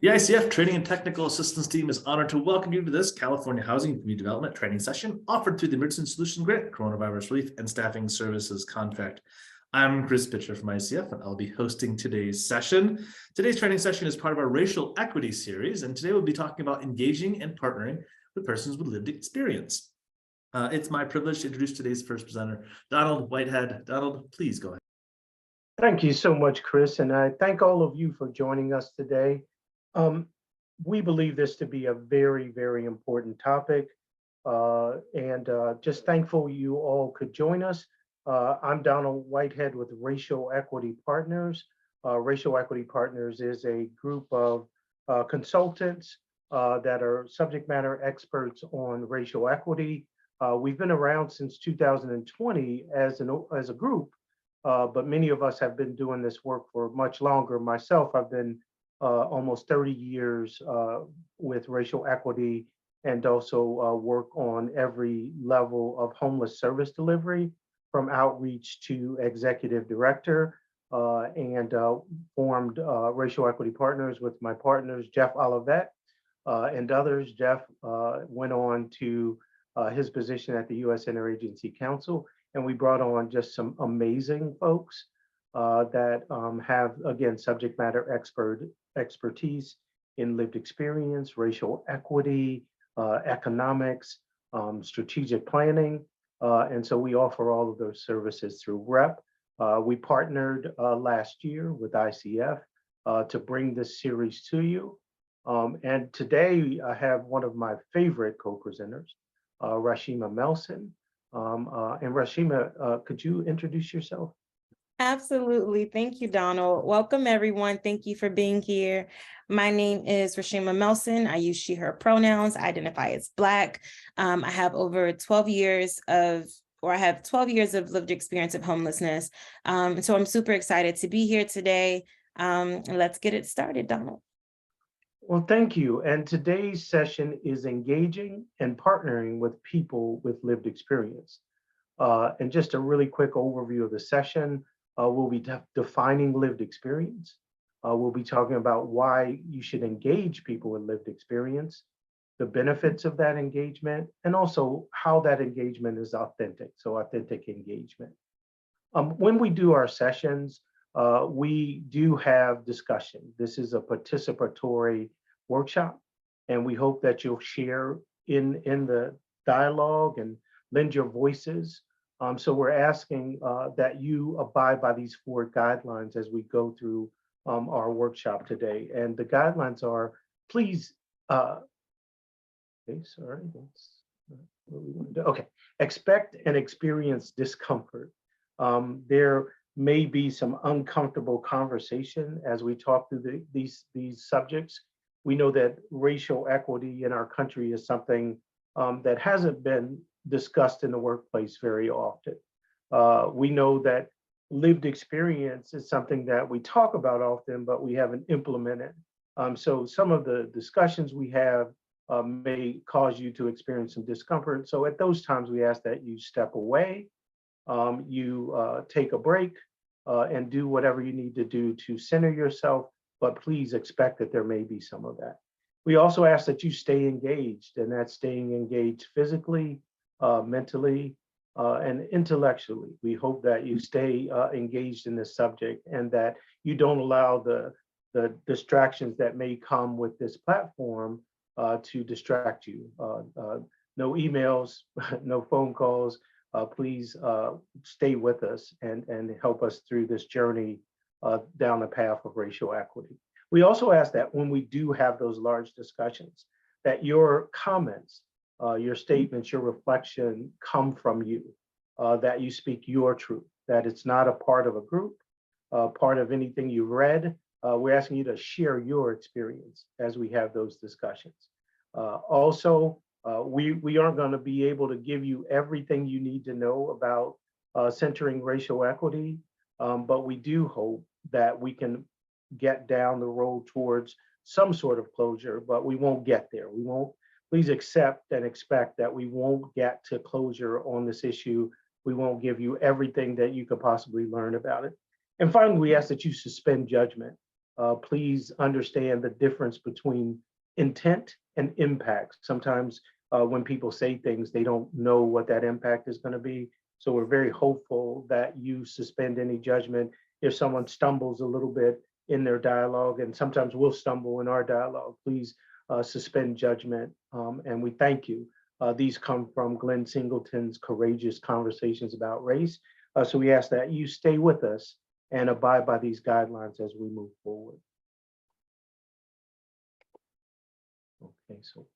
The ICF Training and Technical Assistance Team is honored to welcome you to this California Housing and Community Development training session offered through the Emergency Solutions Grant Coronavirus Relief and Staffing Services Contract. I'm Chris Pitcher from ICF, and I'll be hosting today's session. Today's training session is part of our Racial Equity series, and today we'll be talking about engaging and partnering with persons with lived experience. It's my privilege to introduce today's first presenter, Donald Whitehead. Donald, please go ahead. Thank you so much, Chris, and I thank all of you for joining us today. We believe this to be a very, very important topic, and just thankful you all could join us. I'm Donald Whitehead with Racial Equity Partners. Racial Equity Partners is a group of consultants that are subject matter experts on racial equity. We've been around since 2020 as a group, but many of us have been doing this work for much longer. Myself, I've been almost 30 years with racial equity, and also work on every level of homeless service delivery, from outreach to executive director, and formed Racial Equity Partners with my partners, Jeff Olivet and others. Jeff went on to his position at the U.S. Interagency Council, and we brought on just some amazing folks that have, again, subject matter expertise in lived experience, racial equity, economics, strategic planning. And so we offer all of those services through REP. We partnered last year with ICF to bring this series to you. And today I have one of my favorite co-presenters, Rashima Melson. And Rashima, could you introduce yourself? Absolutely. Thank you, Donald. Welcome, everyone. Thank you for being here. My name is Rashima Melson. I use she, her pronouns. I identify as Black. I have over 12 years of lived experience of homelessness. So I'm super excited to be here today. Let's get it started, Donald. Well, thank you. And today's session is engaging and partnering with people with lived experience. And just a really quick overview of the session. We'll be defining lived experience. We'll be talking about why you should engage people with lived experience, the benefits of that engagement, and also how that engagement is authentic, so authentic engagement. When we do our sessions, we do have discussion. This is a participatory workshop, and we hope that you'll share in the dialogue and lend your voices. So we're asking that you abide by these 4 guidelines as we go through our workshop today. And the guidelines are, please, okay, sorry, that's what we want to do. Okay, expect and experience discomfort. There may be some uncomfortable conversation as we talk through these subjects. We know that racial equity in our country is something that hasn't been discussed in the workplace very often. We know that lived experience is something that we talk about often, but we haven't implemented. So some of the discussions we have may cause you to experience some discomfort. So at those times, we ask that you step away, you take a break, and do whatever you need to do to center yourself, but please expect that there may be some of that. We also ask that you stay engaged, and that's staying engaged physically, mentally, and intellectually. We hope that you stay engaged in this subject, and that you don't allow the distractions that may come with this platform to distract you. No emails, no phone calls. Please stay with us and help us through this journey down the path of racial equity. We also ask that when we do have those large discussions, that your comments, your statements, your reflection come from you, that you speak your truth, that it's not a part of a group, part of anything you read. We're asking you to share your experience as we have those discussions. Also, we aren't going to be able to give you everything you need to know about centering racial equity, but we do hope that we can get down the road towards some sort of closure, but we won't get there. We won't. Please accept and expect that we won't get to closure on this issue. We won't give you everything that you could possibly learn about it. And finally, we ask that you suspend judgment. please understand the difference between intent and impact. Sometimes when people say things, they don't know what that impact is going to be. So we're very hopeful that you suspend any judgment if someone stumbles a little bit in their dialogue, and sometimes we'll stumble in our dialogue. Please suspend judgment, and we thank you. These come from Glenn Singleton's Courageous Conversations About Race. So we ask that you stay with us and abide by these guidelines as we move forward. Okay, so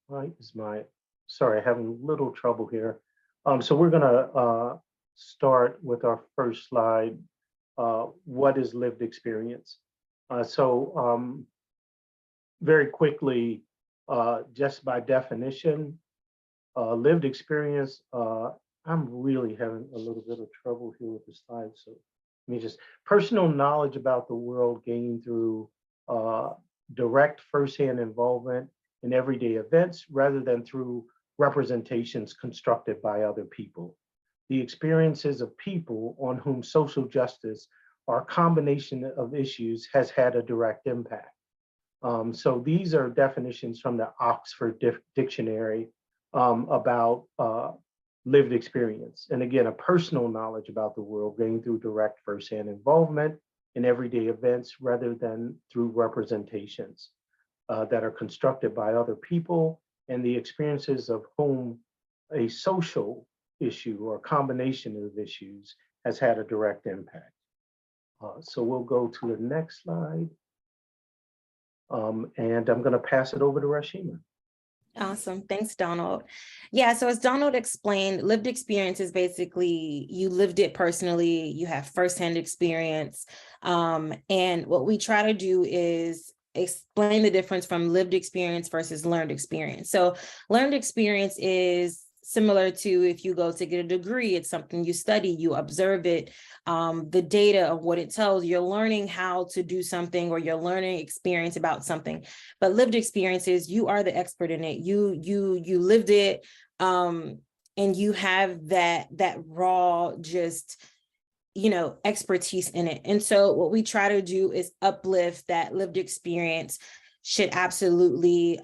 right is my, sorry, having a little trouble here. So we're gonna start with our first slide. What is lived experience? Very quickly, just by definition, lived experience, I'm really having a little bit of trouble here with the slides. So let me just, personal knowledge about the world gained through direct firsthand involvement in everyday events rather than through representations constructed by other people. The experiences of people on whom social justice or a combination of issues has had a direct impact. So these are definitions from the Oxford Dictionary about lived experience. And again, a personal knowledge about the world gained through direct firsthand involvement in everyday events rather than through representations that are constructed by other people and the experiences of whom a social issue or a combination of issues has had a direct impact. So we'll go to the next slide. And I'm going to pass it over to Rashima. Awesome. Thanks, Donald. Yeah, so as Donald explained, lived experience is basically you lived it personally, you have firsthand experience. And what we try to do is explain the difference from lived experience versus learned experience. So learned experience is similar to if you go to get a degree, it's something you study, you observe it, the data of what it tells, you're learning how to do something or you're learning experience about something. But lived experiences, you are the expert in it. You lived it, and you have that raw, just, expertise in it. And so what we try to do is uplift that lived experience. Should absolutely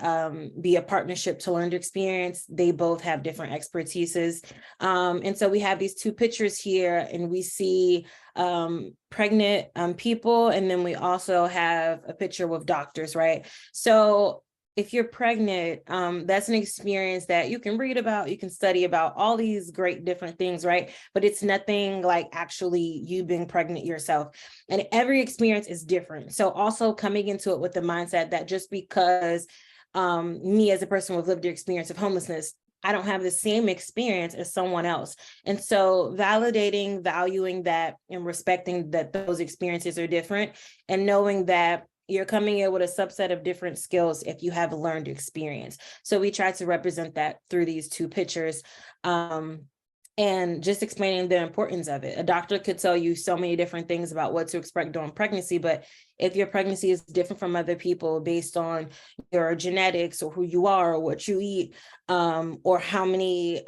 be a partnership to learned experience. They both have different expertises. And so we have these two pictures here, and we see pregnant people, and then we also have a picture with doctors, right? So if you're pregnant, that's an experience that you can read about, you can study about, all these great different things, right? But it's nothing like actually you being pregnant yourself. And every experience is different. So also coming into it with the mindset that just because me as a person with lived experience of homelessness, I don't have the same experience as someone else. And so validating, valuing that, and respecting that those experiences are different, and knowing that you're coming in with a subset of different skills if you have learned experience. So we try to represent that through these two pictures, and just explaining the importance of it. A doctor could tell you so many different things about what to expect during pregnancy, but if your pregnancy is different from other people based on your genetics or who you are or what you eat, or how many,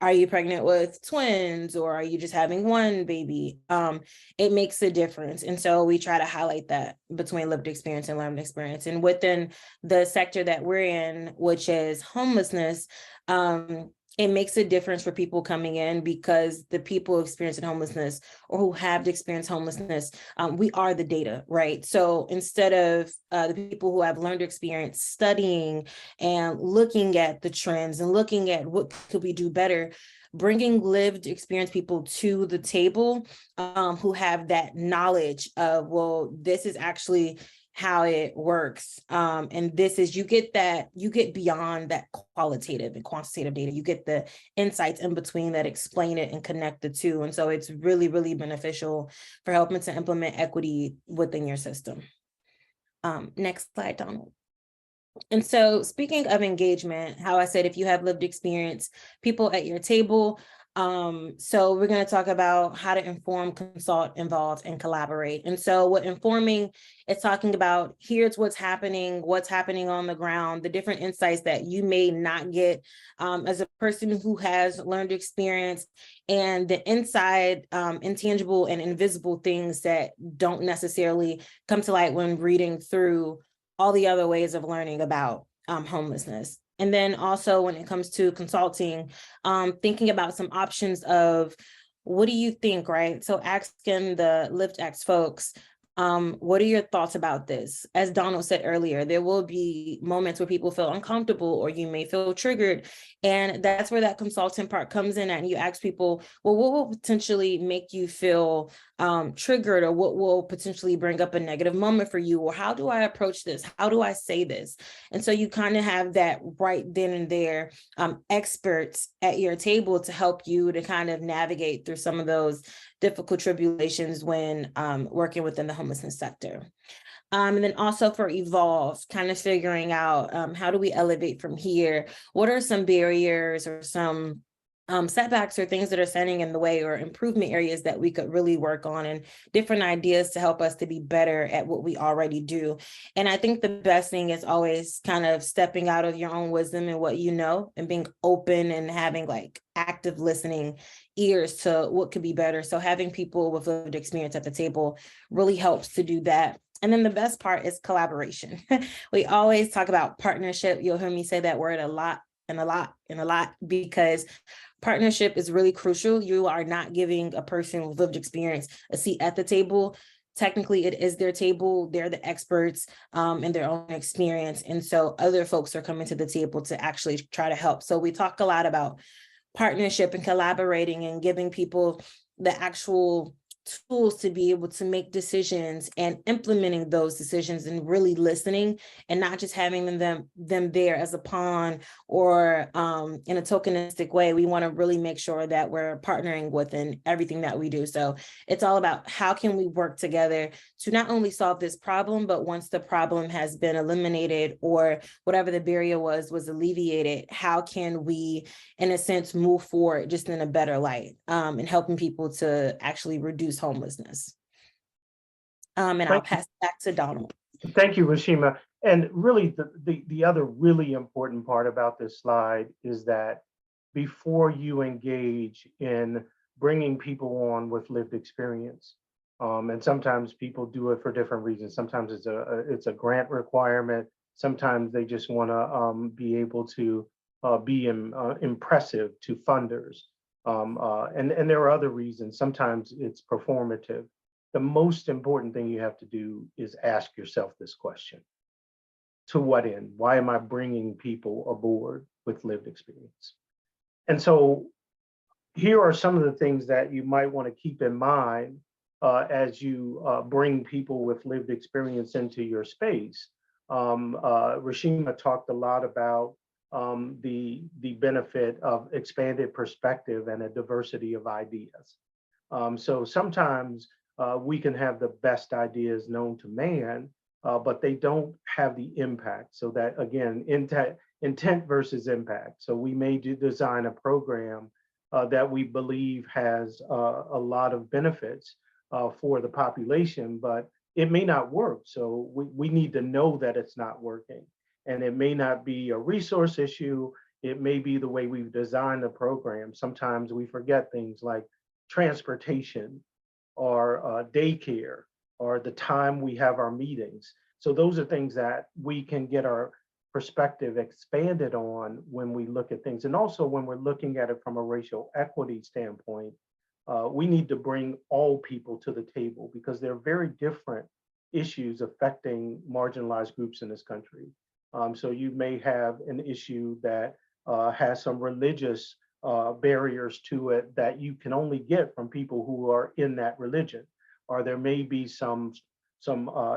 are you pregnant with twins or are you just having one baby? It makes a difference. And so we try to highlight that between lived experience and learned experience. And within the sector that we're in, which is homelessness, it makes a difference for people coming in, because the people experiencing homelessness or who have experienced homelessness, we are the data, right? So instead of the people who have learned experience studying and looking at the trends and looking at what could we do better, bringing lived experience people to the table, who have that knowledge of, well, this is actually how it works. And this is, you get beyond that qualitative and quantitative data, you get the insights in between that explain it and connect the two. And so it's really, really beneficial for helping to implement equity within your system. Next slide, Donald. And so speaking of engagement, how I said, if you have lived experience, people at your table, So we're going to talk about how to inform, consult, involve, and collaborate. And so what informing is talking about, here's what's happening on the ground, the different insights that you may not get as a person who has learned experience, and the inside intangible and invisible things that don't necessarily come to light when reading through all the other ways of learning about homelessness. And then also when it comes to consulting, thinking about some options of what do you think, right? So asking the LiftX folks, what are your thoughts about this? As Donald said earlier, there will be moments where people feel uncomfortable or you may feel triggered. And that's where that consultant part comes in, and you ask people, well, what will potentially make you feel triggered, or what will potentially bring up a negative moment for you? Or how do I approach this? How do I say this? And so you kind of have that right then and there experts at your table to help you to kind of navigate through some of those difficult tribulations when working within the homelessness sector. And then also for Evolve, kind of figuring out how do we elevate from here? What are some barriers or some setbacks or things that are standing in the way, or improvement areas that we could really work on, and different ideas to help us to be better at what we already do. And I think the best thing is always kind of stepping out of your own wisdom and what you know, and being open and having like active listening ears to what could be better. So having people with lived experience at the table really helps to do that. And then the best part is collaboration. We always talk about partnership. You'll hear me say that word a lot, because partnership is really crucial. You are not giving a person with lived experience a seat at the table. Technically, it is their table. They're the experts in their own experience. And so other folks are coming to the table to actually try to help. So we talk a lot about partnership and collaborating and giving people the actual tools to be able to make decisions and implementing those decisions, and really listening, and not just having them there as a pawn or in a tokenistic way. We want to really make sure that we're partnering within everything that we do. So it's all about how can we work together to not only solve this problem, but once the problem has been eliminated or whatever the barrier was alleviated, how can we, in a sense, move forward just in a better light, and helping people to actually reduce homelessness. And I'll pass it back to Donald. Thank you, Rashima. And really, the other really important part about this slide is that before you engage in bringing people on with lived experience, and sometimes people do it for different reasons. Sometimes it's a grant requirement. Sometimes they just want to be able to be impressive to funders. And there are other reasons. Sometimes it's performative. The most important thing you have to do is ask yourself this question: to what end? Why am I bringing people aboard with lived experience? And so here are some of the things that you might want to keep in mind as you bring people with lived experience into your space. Rashima talked a lot about the benefit of expanded perspective and a diversity of ideas. So sometimes we can have the best ideas known to man, but they don't have the impact. So that, again, intent versus impact. So we may design a program that we believe has a lot of benefits for the population, but it may not work. So we need to know that it's not working. And it may not be a resource issue. It may be the way we've designed the program. Sometimes we forget things like transportation or daycare or the time we have our meetings. So those are things that we can get our perspective expanded on when we look at things. And also when we're looking at it from a racial equity standpoint, we need to bring all people to the table, because there are very different issues affecting marginalized groups in this country. So you may have an issue that has some religious barriers to it that you can only get from people who are in that religion, or there may be some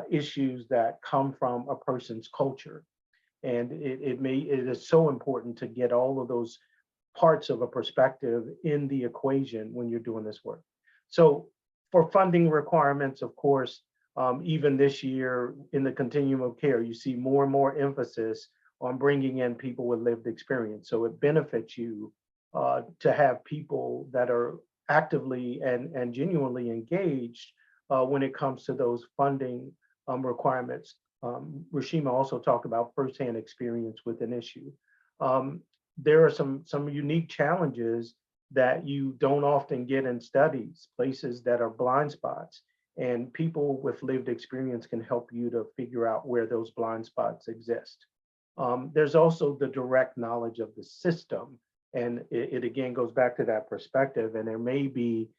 issues that come from a person's culture, and it is so important to get all of those parts of a perspective in the equation when you're doing this work. So for funding requirements, of course, even this year in the continuum of care, you see more and more emphasis on bringing in people with lived experience. So it benefits you to have people that are actively and genuinely engaged when it comes to those funding requirements. Rashima also talked about firsthand experience with an issue. There are some unique challenges that you don't often get in studies, places that are blind spots, and people with lived experience can help you to figure out where those blind spots exist. There's also the direct knowledge of the system, and it again goes back to that perspective, and there may be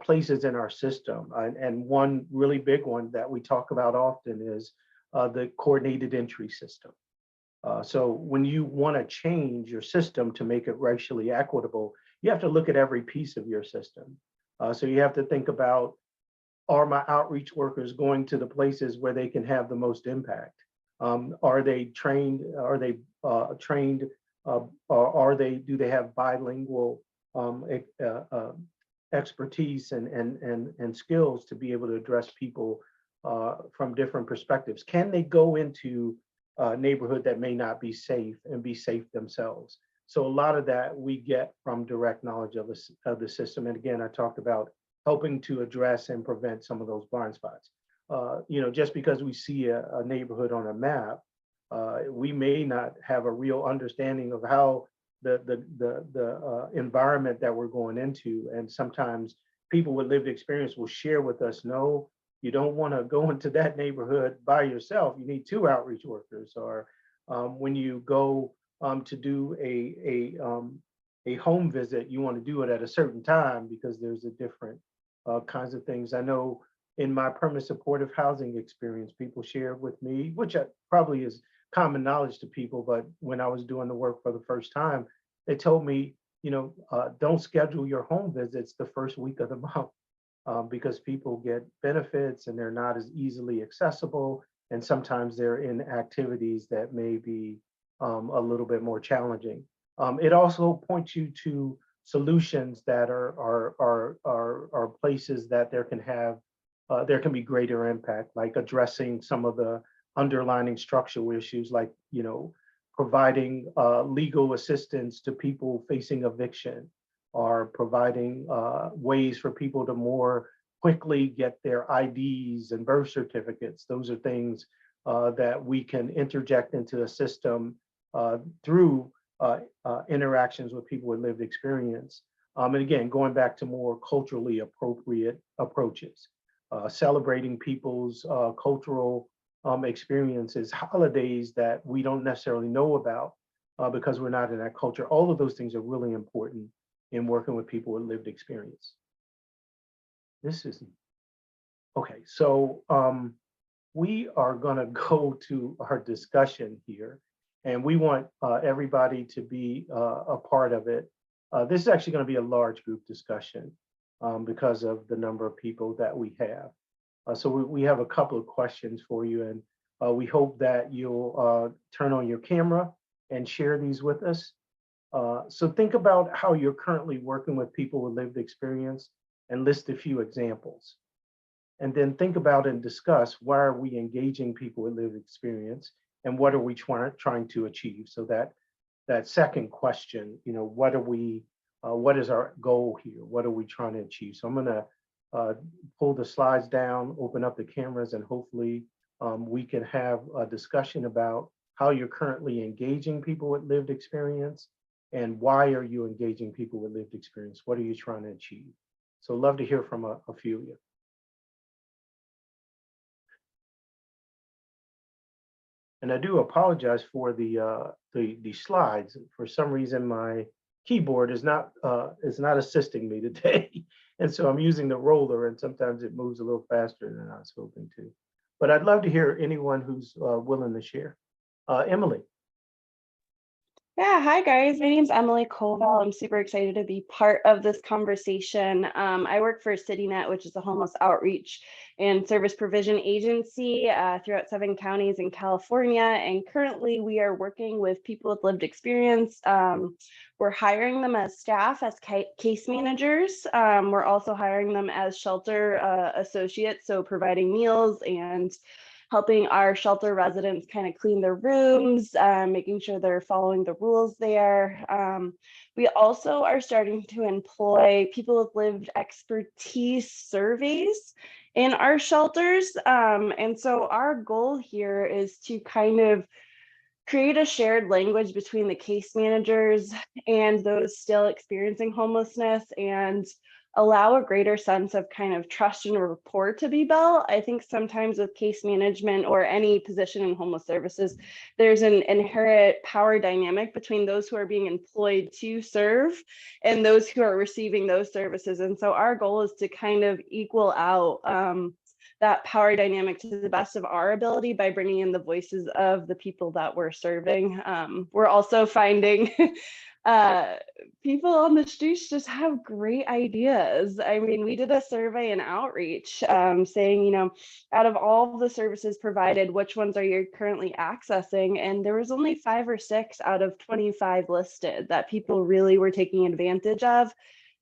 places in our system, and one really big one that we talk about often is the coordinated entry system. So when you want to change your system to make it racially equitable, you have to look at every piece of your system. So you have to think about, are my outreach workers going to the places where they can have the most impact? Are they trained? Are they trained? Or do they have bilingual expertise and skills to be able to address people from different perspectives? Can they go into a neighborhood that may not be safe and be safe themselves? So a lot of that we get from direct knowledge of the system. And again, I talked about helping to address and prevent some of those blind spots. Just because we see a neighborhood on a map, we may not have a real understanding of how the environment that we're going into. And sometimes people with lived experience will share with us, no, you don't want to go into that neighborhood by yourself. You need 2 outreach workers. Or when you go to do a home visit, you want to do it at a certain time because there's a different kinds of things. I know in my permanent supportive housing experience, people shared with me, which probably is common knowledge to people, but when I was doing the work for the first time, they told me, don't schedule your home visits the first week of the month because people get benefits and they're not as easily accessible. And sometimes they're in activities that may be a little bit more challenging. It also points you to solutions that are places that there can be greater impact, like addressing some of the underlining structural issues, like providing legal assistance to people facing eviction, or providing ways for people to more quickly get their IDs and birth certificates. Those are things that we can interject into a system through interactions with people with lived experience. And again, going back to more culturally appropriate approaches, celebrating people's cultural experiences, holidays that we don't necessarily know about because we're not in that culture. All of those things are really important in working with people with lived experience. This is, okay, so we are gonna go to our discussion here, and we want everybody to be a part of it. This is actually gonna be a large group discussion because of the number of people that we have. So we have a couple of questions for you, and we hope that you'll turn on your camera and share these with us. So think about how you're currently working with people with lived experience and list a few examples. And then think about and discuss, why are we engaging people with lived experience and what are we trying to achieve? So that second question, what is our goal here? What are we trying to achieve? So I'm gonna pull the slides down, open up the cameras, and hopefully we can have a discussion about how you're currently engaging people with lived experience and why are you engaging people with lived experience? What are you trying to achieve? So love to hear from a few of you. And I do apologize for the slides. For some reason, my keyboard is not assisting me today. And so I'm using the roller, and sometimes it moves a little faster than I was hoping to. But I'd love to hear anyone who's willing to share. Emily. Yeah, hi guys. My name's Emily Colville. I'm super excited to be part of this conversation. I work for CityNet, which is a homeless outreach and service provision agency throughout 7 counties in California. And currently we are working with people with lived experience. We're hiring them as staff, as case managers. We're also hiring them as shelter associates, so providing meals and helping our shelter residents kind of clean their rooms, making sure they're following the rules there. We also are starting to employ people with lived expertise surveys in our shelters. And so our goal here is to kind of create a shared language between the case managers and those still experiencing homelessness, and allow a greater sense of kind of trust and rapport to be built. I think sometimes with case management or any position in homeless services, there's an inherent power dynamic between those who are being employed to serve and those who are receiving those services. And so our goal is to kind of equal out that power dynamic to the best of our ability by bringing in the voices of the people that we're serving. We're also finding people on the streets just have great ideas. I mean, we did a survey and outreach saying, you know, out of all the services provided, which ones are you currently accessing? And there was only 5 or 6 out of 25 listed that people really were taking advantage of.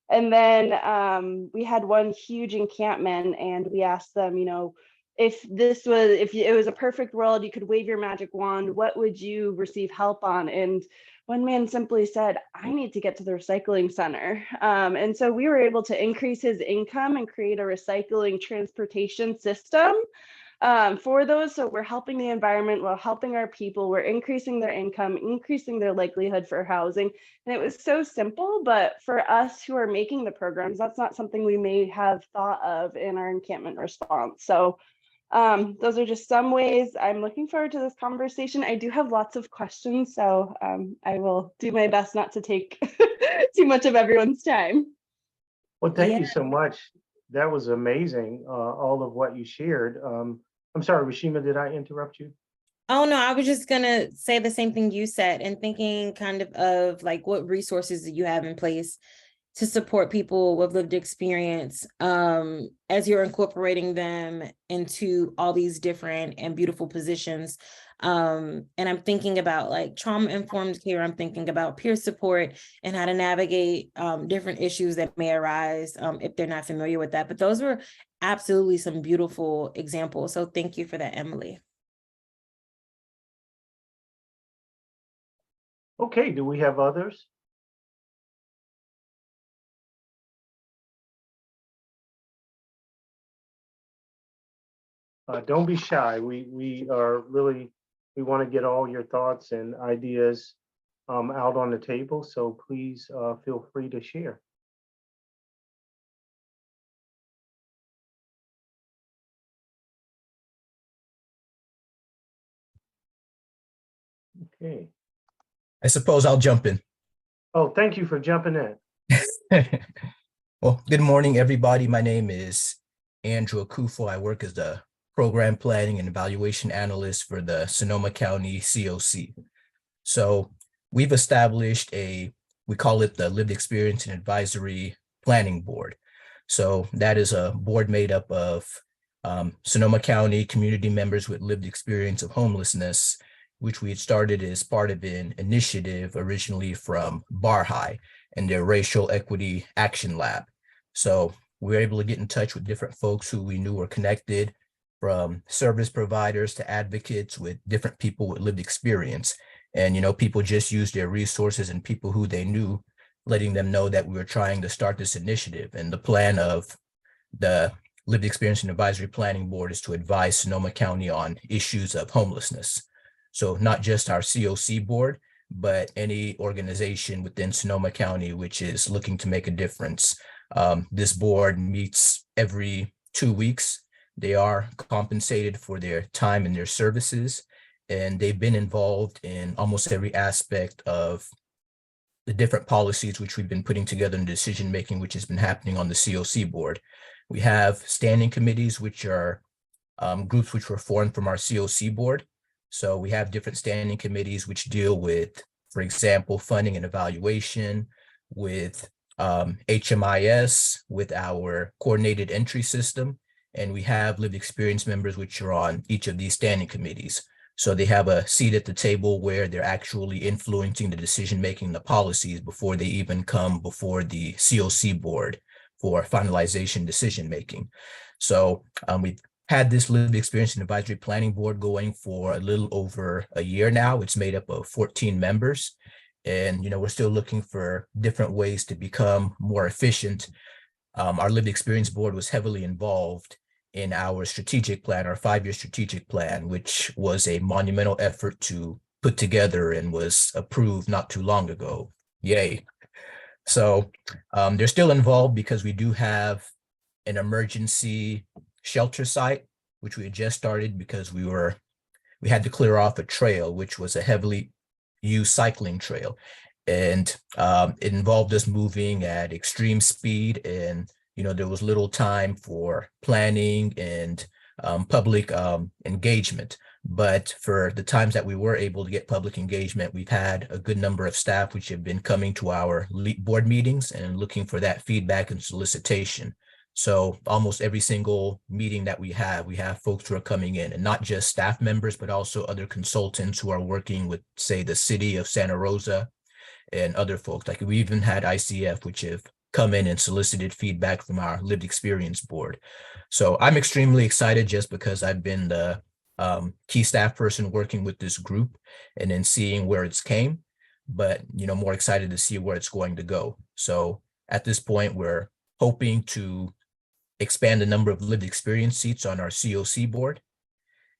And then we had one huge encampment, and we asked them, you know, if it was a perfect world, you could wave your magic wand, what would you receive help on? And one man simply said, I need to get to the recycling center. And so we were able to increase his income and create a recycling transportation system for those. So we're helping the environment, we're helping our people, we're increasing their income, increasing their likelihood for housing. And it was so simple, but for us who are making the programs, that's not something we may have thought of in our encampment response. So those are just some ways. I'm looking forward to this conversation. I do have lots of questions, so I will do my best not to take too much of everyone's time. Well, thank you so much. That was amazing, all of what you shared. I'm sorry, Rashima, did I interrupt you? Oh, no, I was just gonna say the same thing you said, and thinking kind of like what resources do you have in place to support people with lived experience as you're incorporating them into all these different and beautiful positions. And I'm thinking about like trauma-informed care, I'm thinking about peer support and how to navigate different issues that may arise if they're not familiar with that. But those were absolutely some beautiful examples. So thank you for that, Emily. Okay, do we have others? Don't be shy. We want to get all your thoughts and ideas out on the table. So please feel free to share. Okay. I suppose I'll jump in. Oh, thank you for jumping in. Well, good morning, everybody. My name is Andrew Akufo. I work as the Program Planning and Evaluation Analyst for the Sonoma County COC. So we've established we call it the Lived Experience and Advisory Planning Board. So that is a board made up of Sonoma County community members with lived experience of homelessness, which we had started as part of an initiative originally from Barhigh and their Racial Equity Action Lab. So we were able to get in touch with different folks who we knew were connected, from service providers to advocates, with different people with lived experience. And, you know, people just used their resources and people who they knew, letting them know that we were trying to start this initiative. And the plan of the Lived Experience and Advisory Planning Board is to advise Sonoma County on issues of homelessness. So not just our COC board, but any organization within Sonoma County which is looking to make a difference. This board meets every 2 weeks. They are compensated for their time and their services, and they've been involved in almost every aspect of the different policies which we've been putting together in decision-making, which has been happening on the COC board. We have standing committees, which are groups which were formed from our COC board. So we have different standing committees which deal with, for example, funding and evaluation, with HMIS, with our coordinated entry system. And we have lived experience members which are on each of these standing committees. So they have a seat at the table where they're actually influencing the decision-making, the policies, before they even come before the COC board for finalization decision-making. So we've had this lived experience and advisory planning board going for a little over a year now. It's made up of 14 members. And, we're still looking for different ways to become more efficient. Our lived experience board was heavily involved in our strategic plan, our 5-year strategic plan, which was a monumental effort to put together and was approved not too long ago. Yay. So they're still involved because we do have an emergency shelter site, which we had just started because we had to clear off a trail, which was a heavily used cycling trail. And it involved us moving at extreme speed, and there was little time for planning and public engagement. But for the times that we were able to get public engagement, we've had a good number of staff which have been coming to our board meetings and looking for that feedback and solicitation. So almost every single meeting that we have folks who are coming in, and not just staff members, but also other consultants who are working with, say, the city of Santa Rosa and other folks. Like we even had ICF, which have come in and solicited feedback from our lived experience board. So I'm extremely excited just because I've been the key staff person working with this group and then seeing where it's came, but more excited to see where it's going to go. So at this point, we're hoping to expand the number of lived experience seats on our COC board,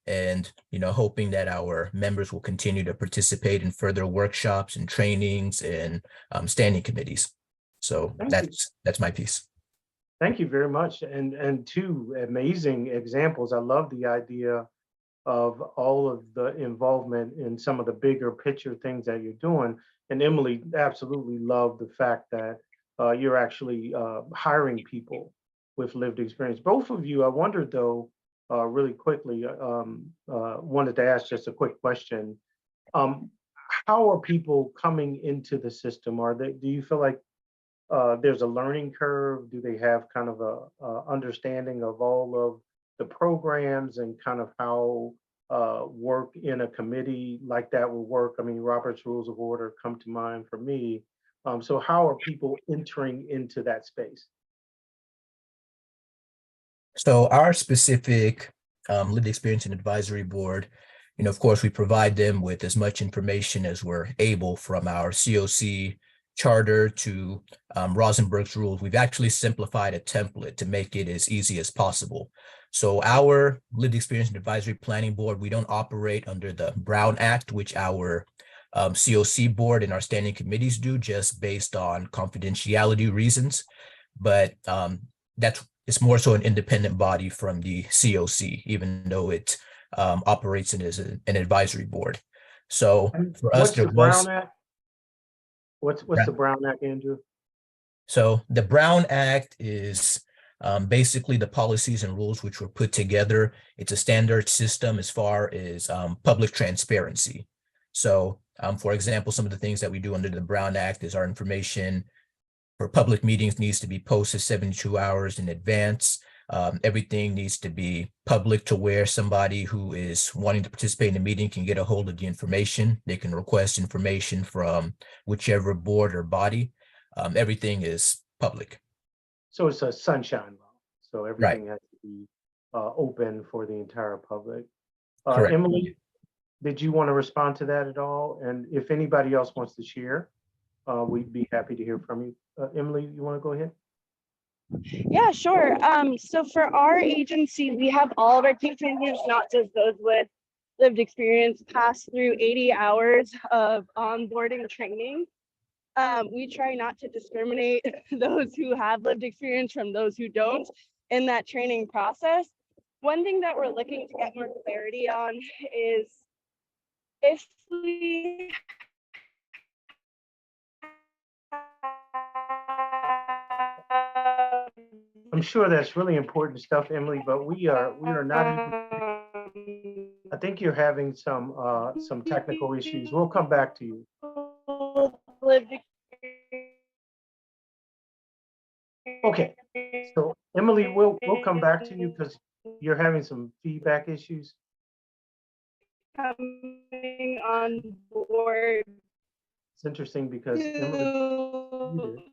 and hoping that our members will continue to participate in further workshops and trainings and standing committees. So that's my piece. Thank you very much. And two amazing examples. I love the idea of all of the involvement in some of the bigger picture things that you're doing. And Emily, absolutely love the fact that you're actually hiring people with lived experience. Both of you, I wondered though, really quickly, wanted to ask just a quick question. How are people coming into the system? Do you feel like there's a learning curve? Do they have kind of a understanding of all of the programs and kind of how work in a committee like that will work? I mean, Robert's Rules of Order come to mind for me. So how are people entering into that space? So our specific lived experience and advisory board, of course, we provide them with as much information as we're able, from our COC charter to Rosenberg's rules. We've actually simplified a template to make it as easy as possible. So our lived experience and advisory planning board, we don't operate under the Brown Act, which our COC board and our standing committees do, just based on confidentiality reasons. But it's more so an independent body from the COC, even though it operates as an advisory board. So for us, what's the Brown Act? What's the Brown Act, Andrew? So the Brown Act is basically the policies and rules which were put together. It's a standard system as far as public transparency. So for example, some of the things that we do under the Brown Act is our information for public meetings needs to be posted 72 hours in advance. Everything needs to be public to where somebody who is wanting to participate in the meeting can get a hold of the information. They can request information from whichever board or body. Everything is public. So it's a sunshine law. So everything Right. has to be open for the entire public. Correct. Emily, did you want to respond to that at all? And if anybody else wants to share, we'd be happy to hear from you. Emily, you want to go ahead? Yeah, sure. So for our agency, we have all of our team members, not just those with lived experience, pass through 80 hours of onboarding training. We try not to discriminate those who have lived experience from those who don't in that training process. One thing that we're looking to get more clarity on is if we I'm sure that's really important stuff, Emily, but we are not even, I think you're having some technical issues. We'll come back to you. Okay, so Emily, we'll come back to you because you're having some feedback issues. Coming on board. It's interesting because Emily,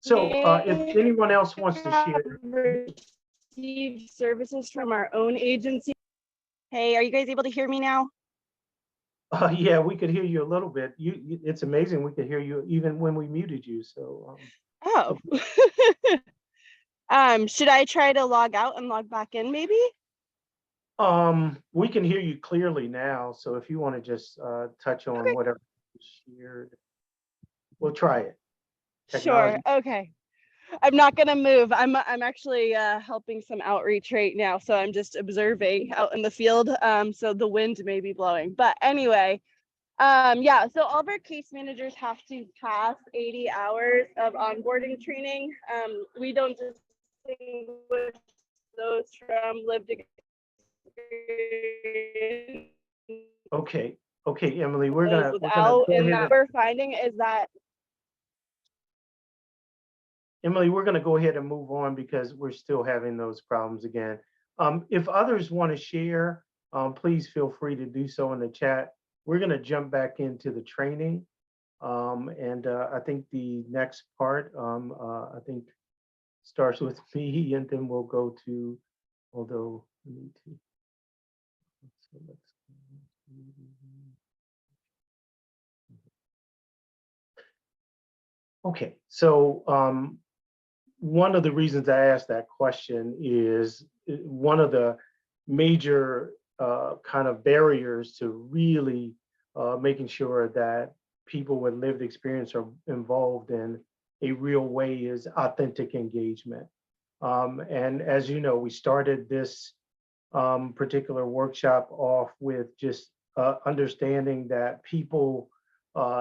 So if anyone else wants to share, receive services from our own agency. Hey, are you guys able to hear me now? yeah, we could hear you a little bit. It's amazing. We could hear you even when we muted you. So Oh. Should I try to log out and log back in maybe? we can hear you clearly now. So if you want to just touch on Okay. whatever you shared, we'll try it. Sure. Technology. Okay. I'm not gonna move. I'm actually helping some outreach right now, so I'm just observing out in the field. So the wind may be blowing, but anyway, yeah. So all of our case managers have to pass 80 hours of onboarding training. We don't distinguish those from lived experience. Okay. Okay, Emily, we're Those gonna without, go and ahead that we're finding is that. Emily, we're going to go ahead and move on because we're still having those problems again. If others want to share, please feel free to do so in the chat. We're going to jump back into the training. I think the next part, I think starts with me, and then we'll go to, although we need to. So let's, okay, so one of the reasons I asked that question is one of the major kind of barriers to really making sure that people with lived experience are involved in a real way is authentic engagement. And as you know, we started this particular workshop off with just understanding that people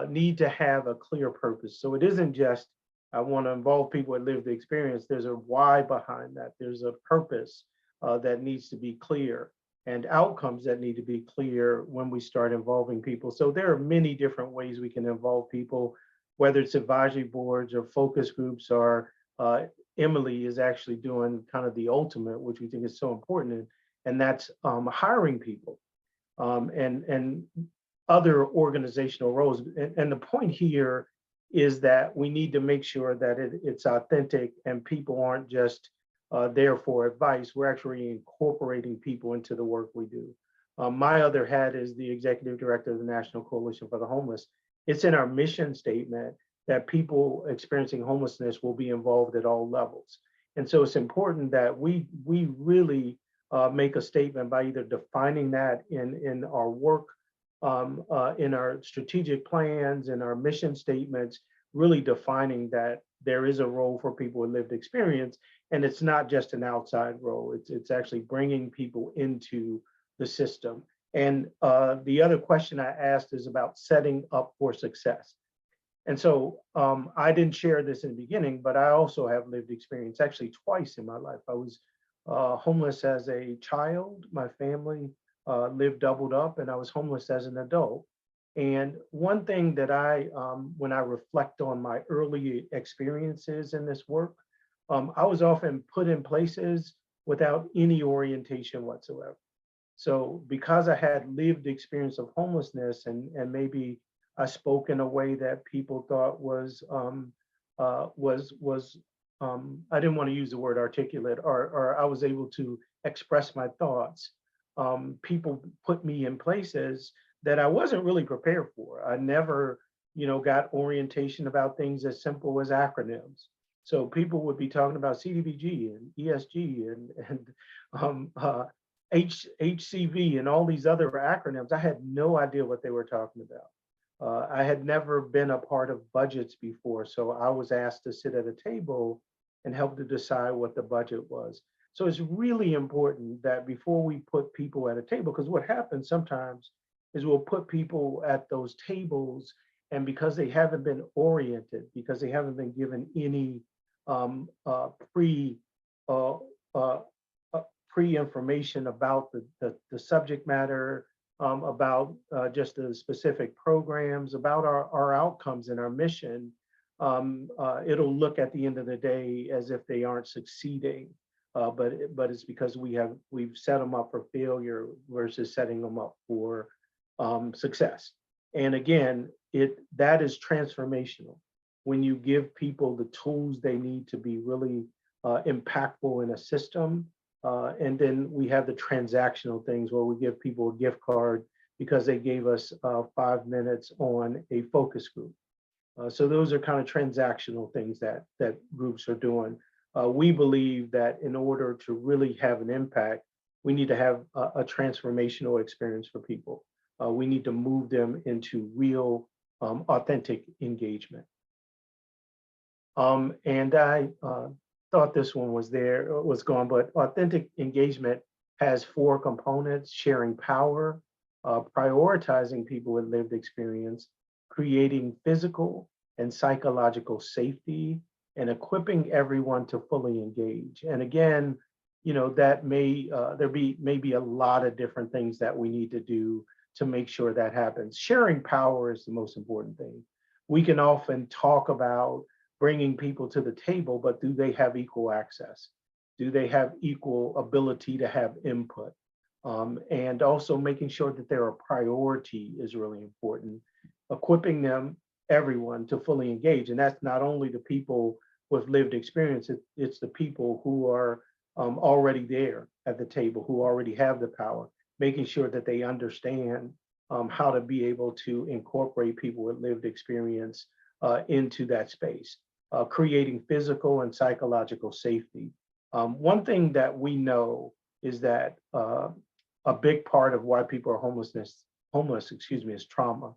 need to have a clear purpose. So it isn't just I want to involve people with lived experience. There's a why behind that. There's a purpose that needs to be clear and outcomes that need to be clear when we start involving people. So there are many different ways we can involve people, whether it's advisory boards or focus groups, or Emily is actually doing kind of the ultimate, which we think is so important, and that's hiring people and other organizational roles. And the point here is that we need to make sure that it's authentic and people aren't just there for advice. We're actually incorporating people into the work we do. My other hat is the executive director of the National Coalition for the Homeless. It's in our mission statement that people experiencing homelessness will be involved at all levels. And so it's important that we really make a statement by either defining that in our work, in our strategic plans, in our mission statements, really defining that there is a role for people with lived experience, and it's not just an outside role. It's actually bringing people into the system. And the other question I asked is about setting up for success. And so I didn't share this in the beginning, but I also have lived experience actually twice in my life. I was homeless as a child. My family lived doubled up, and I was homeless as an adult. And one thing that when I reflect on my early experiences in this work, I was often put in places without any orientation whatsoever. So because I had lived experience of homelessness and maybe I spoke in a way that people thought was I didn't want to use the word articulate, or I was able to express my thoughts. People put me in places that I wasn't really prepared for. I never, got orientation about things as simple as acronyms. So people would be talking about CDBG and ESG and HCV and all these other acronyms. I had no idea what they were talking about. I had never been a part of budgets before, so I was asked to sit at a table and help to decide what the budget was. So it's really important that before we put people at a table, because what happens sometimes is we'll put people at those tables, and because they haven't been oriented, because they haven't been given any pre-information about the subject matter, about just the specific programs, about our outcomes and our mission, it'll look at the end of the day as if they aren't succeeding. But it's because we've set them up for failure versus setting them up for success. And again, that is transformational. when you give people the tools they need to be really impactful in a system. And then we have the transactional things where we give people a gift card because they gave us 5 minutes on a focus group. So those are kind of transactional things that groups are doing. We believe that in order to really have an impact, we need to have a transformational experience for people. We need to move them into real, authentic engagement. And I thought this one was gone, but authentic engagement has 4 components: sharing power, prioritizing people with lived experience, creating physical and psychological safety, and equipping everyone to fully engage. And again, that may be a lot of different things that we need to do to make sure that happens. Sharing power is the most important thing. We can often talk about bringing people to the table, but do they have equal access? Do they have equal ability to have input? And also making sure that they're a priority is really important. Equipping everyone to fully engage. And that's not only the people with lived experience, it's the people who are already there at the table, who already have the power, making sure that they understand how to be able to incorporate people with lived experience into that space, creating physical and psychological safety. One thing that we know is that a big part of why people are homeless, is trauma.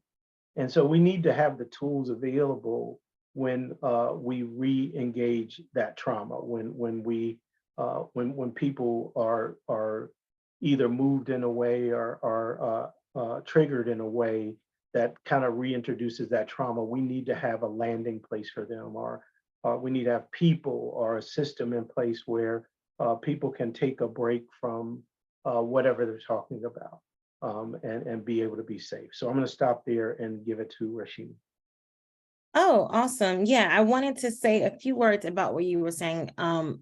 And so we need to have the tools available when we re-engage that trauma, when people are either moved in a way or triggered in a way that kind of reintroduces that trauma. We need to have a landing place for them, or we need to have people or a system in place where people can take a break from whatever they're talking about, and be able to be safe. So I'm going to stop there and give it to Rashim. Oh, awesome. Yeah, I wanted to say a few words about what you were saying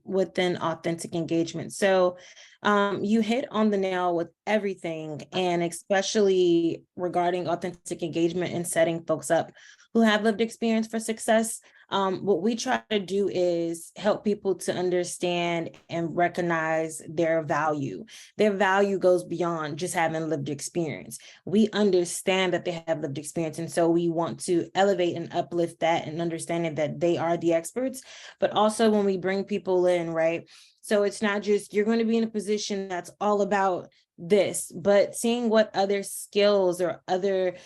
within authentic engagement. So you hit on the nail with everything, and especially regarding authentic engagement and setting folks up who have lived experience for success. What we try to do is help people to understand and recognize their value. Their value goes beyond just having lived experience. We understand that they have lived experience, and so we want to elevate and uplift that, and understanding that they are the experts. But also when we bring people in, right? So it's not just you're going to be in a position that's all about this, but seeing what other skills or other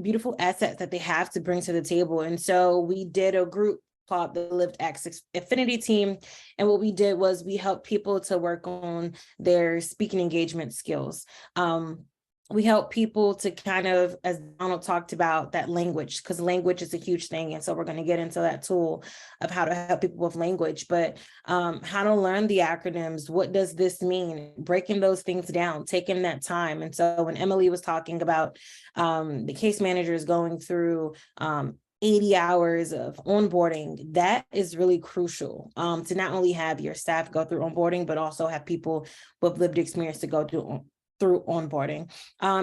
beautiful assets that they have to bring to the table. And so we did a group called the LiftX Affinity Team. And what we did was we helped people to work on their speaking engagement skills. We help people to kind of, as Donald talked about, that language, because language is a huge thing. And so we're going to get into that tool of how to help people with language, but how to learn the acronyms. What does this mean? Breaking those things down, taking that time. And so when Emily was talking about the case managers going through 80 hours of onboarding, that is really crucial to not only have your staff go through onboarding, but also have people with lived experience to go through onboarding.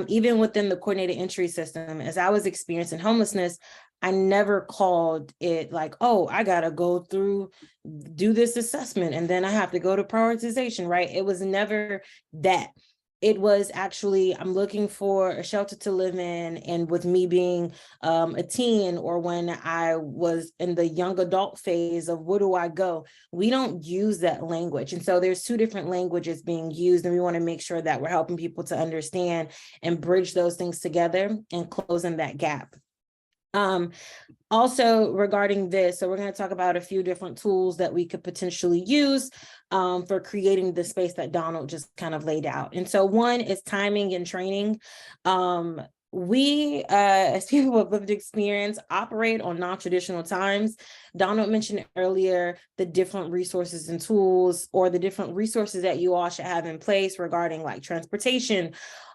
Even within the coordinated entry system, as I was experiencing homelessness, I never called it like, oh, I gotta go through, do this assessment, and then I have to go to prioritization, right? It was never that. It was actually, I'm looking for a shelter to live in. And with me being a teen, or when I was in the young adult phase of where do I go, we don't use that language. And so there's 2 different languages being used, and we want to make sure that we're helping people to understand and bridge those things together and closing that gap. Also regarding this, so we're going to talk about a few different tools that we could potentially use for creating the space that Donald just kind of laid out. And so one is timing and training. We, as people with lived experience, operate on non-traditional times. Donald mentioned earlier the different resources and tools, or the different resources that you all should have in place regarding like transportation.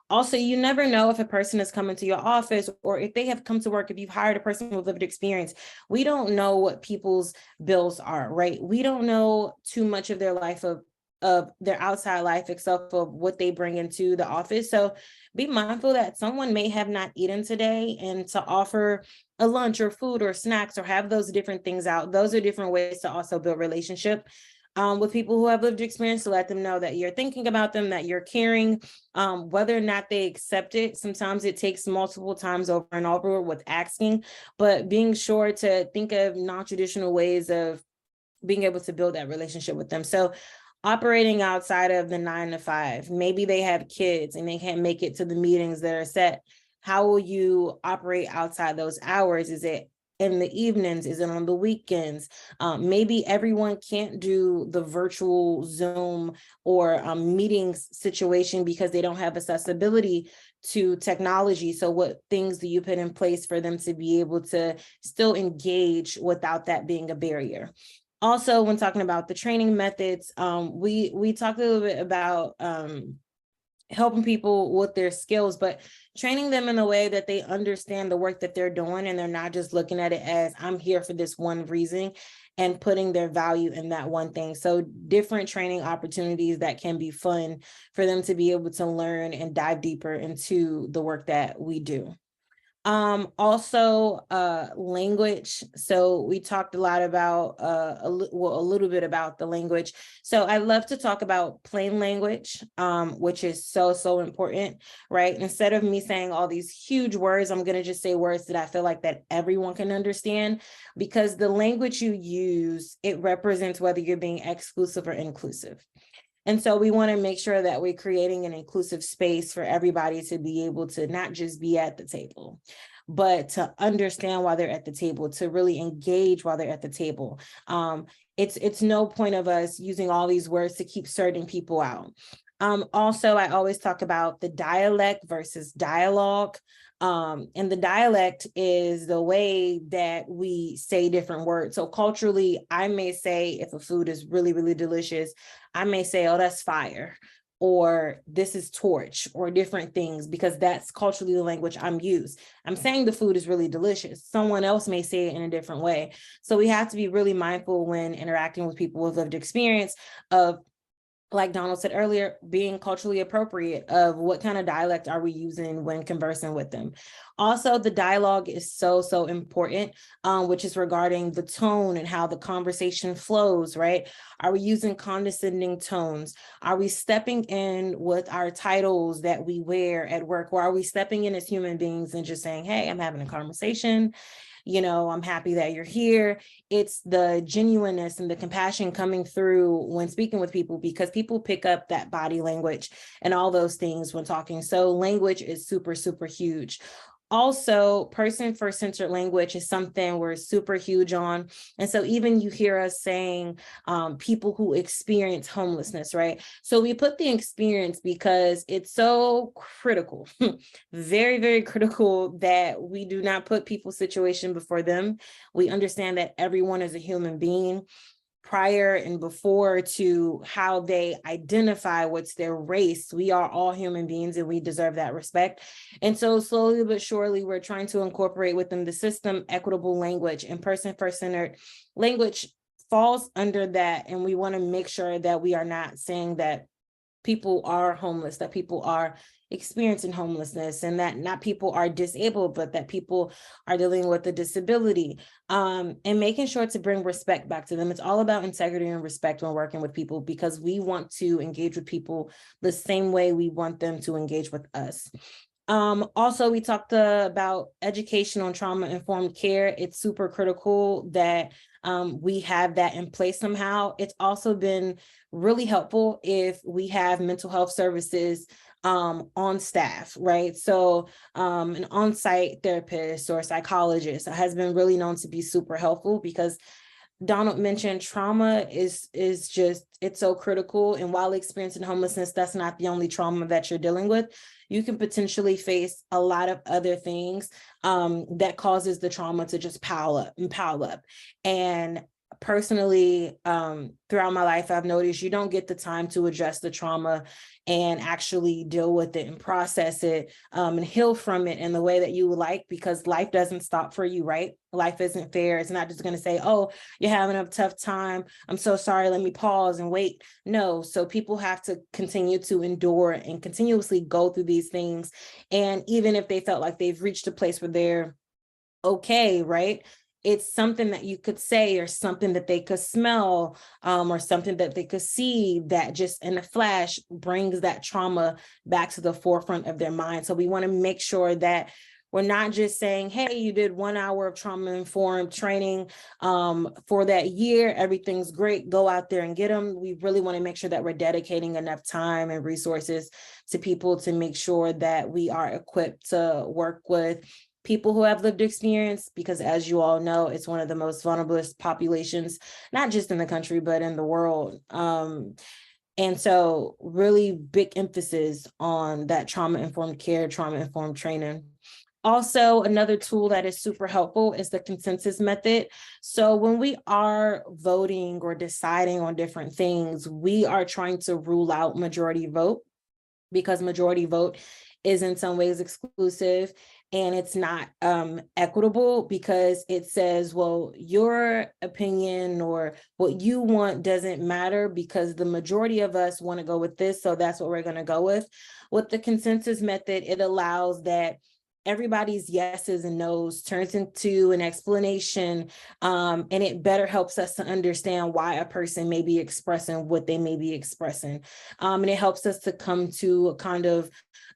Also, you never know if a person is coming to your office, or if they have come to work, if you've hired a person with lived experience. We don't know what people's bills are, right? We don't know too much of their life of of their outside life itself, of what they bring into the office. So be mindful that someone may have not eaten today, and to offer a lunch or food or snacks or have those different things out. Those are different ways to also build relationship with people who have lived experience, to let them know that you're thinking about them, that you're caring, whether or not they accept it. Sometimes it takes multiple times over and over with asking, but being sure to think of non-traditional ways of being able to build that relationship with them. So operating outside of the 9 to 5, maybe they have kids and they can't make it to the meetings that are set. How will you operate outside those hours? Is it in the evenings? Is it on the weekends? Maybe everyone can't do the virtual Zoom or meetings situation because they don't have accessibility to technology. So what things do you put in place for them to be able to still engage without that being a barrier? Also, when talking about the training methods, we talked a little bit about helping people with their skills, but training them in a way that they understand the work that they're doing, and they're not just looking at it as, I'm here for this one reason, and putting their value in that one thing. So different training opportunities that can be fun for them to be able to learn and dive deeper into the work that we do. Also language. So we talked a lot about a little bit about the language. So I love to talk about plain language, which is so important, right? Instead of me saying all these huge words, I'm going to just say words that I feel like that everyone can understand, because the language you use, it represents whether you're being exclusive or inclusive. And so we want to make sure that we're creating an inclusive space for everybody to be able to not just be at the table, but to understand why they're at the table, to really engage while they're at the table. It's no point of us using all these words to keep certain people out. Also, I always talk about the dialect versus dialogue. And the dialect is the way that we say different words. So culturally, I may say, if a food is really, really delicious, I may say, oh, that's fire, or this is torch, or different things, because that's culturally the language I'm used. I'm saying the food is really delicious. Someone else may say it in a different way. So we have to be really mindful when interacting with people with lived experience of, like Donald said earlier, being culturally appropriate of what kind of dialect are we using when conversing with them. Also, the dialogue is so important, which is regarding the tone and how the conversation flows, right? Are we using condescending tones? Are we stepping in with our titles that we wear at work? Or are we stepping in as human beings and just saying, hey, I'm having a conversation, you know, I'm happy that you're here. It's the genuineness and the compassion coming through when speaking with people, because people pick up that body language and all those things when talking. So language is super huge. Also, person-first centered language is something we're super huge on. And so even you hear us saying people who experience homelessness, right? So we put the experience because it's so critical, very critical, that we do not put people's situation before them. We understand that everyone is a human being, prior and before to how they identify what's their race. We are all human beings and we deserve that respect. And so slowly but surely, we're trying to incorporate within the system equitable language, and person-first centered language falls under that. And we want to make sure that we are not saying that people are homeless, that people are experiencing homelessness, and that not people are disabled, but that people are dealing with a disability, and making sure to bring respect back to them. It's all about integrity and respect when working with people, because we want to engage with people the same way we want them to engage with us. Also, we talked about educational and trauma-informed care. It's super critical that we have that in place somehow. It's also been really helpful if we have mental health services on staff, right? So an on-site therapist or psychologist has been really known to be super helpful, because Donald mentioned trauma is just, it's so critical. And while experiencing homelessness, that's not the only trauma that you're dealing with. You can potentially face a lot of other things that causes the trauma to just pile up. And personally, throughout my life, I've noticed you don't get the time to address the trauma and actually deal with it and process it, and heal from it in the way that you would like, because life doesn't stop for you, right? Life isn't fair. It's not just going to say, oh, you're having a tough time, I'm so sorry, let me pause and wait. No, so people have to continue to endure and continuously go through these things. And even if they felt like they've reached a place where they're okay, right? It's something that you could say, or something that they could smell, or something that they could see, that just in a flash brings that trauma back to the forefront of their mind. So we want to make sure that we're not just saying, hey, you did 1 hour of trauma-informed training for that year, everything's great, go out there and get them. We really want to make sure that we're dedicating enough time and resources to people to make sure that we are equipped to work with people who have lived experience, because as you all know, it's one of the most vulnerable populations, not just in the country, but in the world. And so really big emphasis on that trauma-informed care, trauma-informed training. Also, another tool that is super helpful is the consensus method. So when we are voting or deciding on different things, we are trying to rule out majority vote, because majority vote is in some ways exclusive, and it's not equitable, because it says, well, your opinion or what you want doesn't matter because the majority of us want to go with this, so that's what we're going to go with. With the consensus method, it allows that everybody's yeses and nos turns into an explanation, and it better helps us to understand why a person may be expressing what they may be expressing. And it helps us to come to a kind of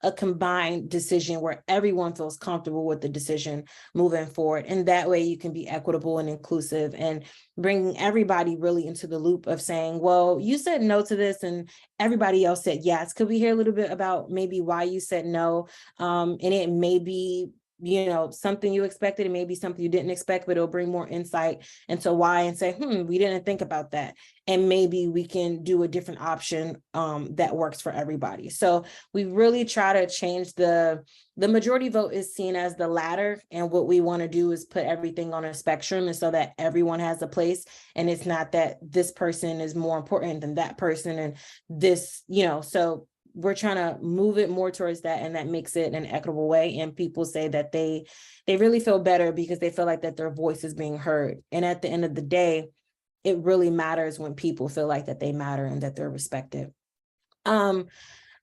a combined decision where everyone feels comfortable with the decision moving forward. And that way you can be equitable and inclusive, and bringing everybody really into the loop of saying, well, you said no to this and everybody else said yes. Could we hear a little bit about maybe why you said no? And it may be, you know, something you expected, it may be something you didn't expect, but it'll bring more insight into why, and say, we didn't think about that. And maybe we can do a different option that works for everybody. So we really try to change the majority vote is seen as the ladder. And what we want to do is put everything on a spectrum, and so that everyone has a place. And it's not that this person is more important than that person and this, you know, so we're trying to move it more towards that, and that makes it an equitable way. And people say that they really feel better because they feel like that their voice is being heard. And at the end of the day, it really matters when people feel like that they matter and that they're respected.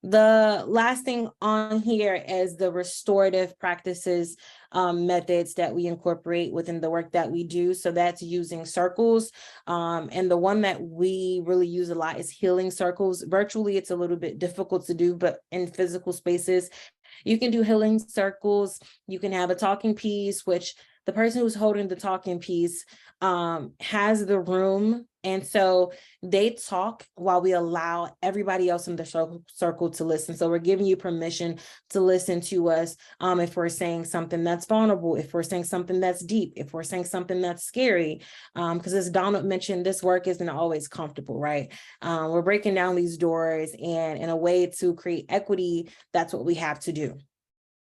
The last thing on here is the restorative practices methods that we incorporate within the work that we do. So that's using circles. And the one that we really use a lot is healing circles. Virtually, it's a little bit difficult to do, but in physical spaces, you can do healing circles. You can have a talking piece, which the person who's holding the talking piece has the room. And so they talk while we allow everybody else in the circle to listen. So we're giving you permission to listen to us if we're saying something that's vulnerable, if we're saying something that's deep, if we're saying something that's scary. Because as Donald mentioned, this work isn't always comfortable, right? We're breaking down these doors, and in a way to create equity, that's what we have to do.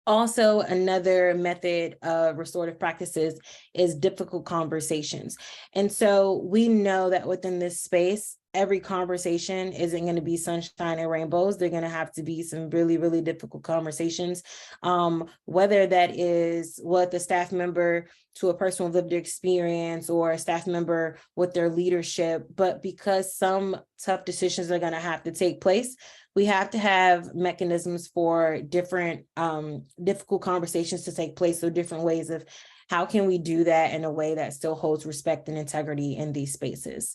Also, another method of restorative practices is difficult conversations. And so we know that within this space, every conversation isn't going to be sunshine and rainbows. They're going to have to be some really, really difficult conversations, whether that is with a staff member to a person with lived experience, or a staff member with their leadership. But because some tough decisions are going to have to take place, we have to have mechanisms for different difficult conversations to take place. So different ways of how can we do that in a way that still holds respect and integrity in these spaces.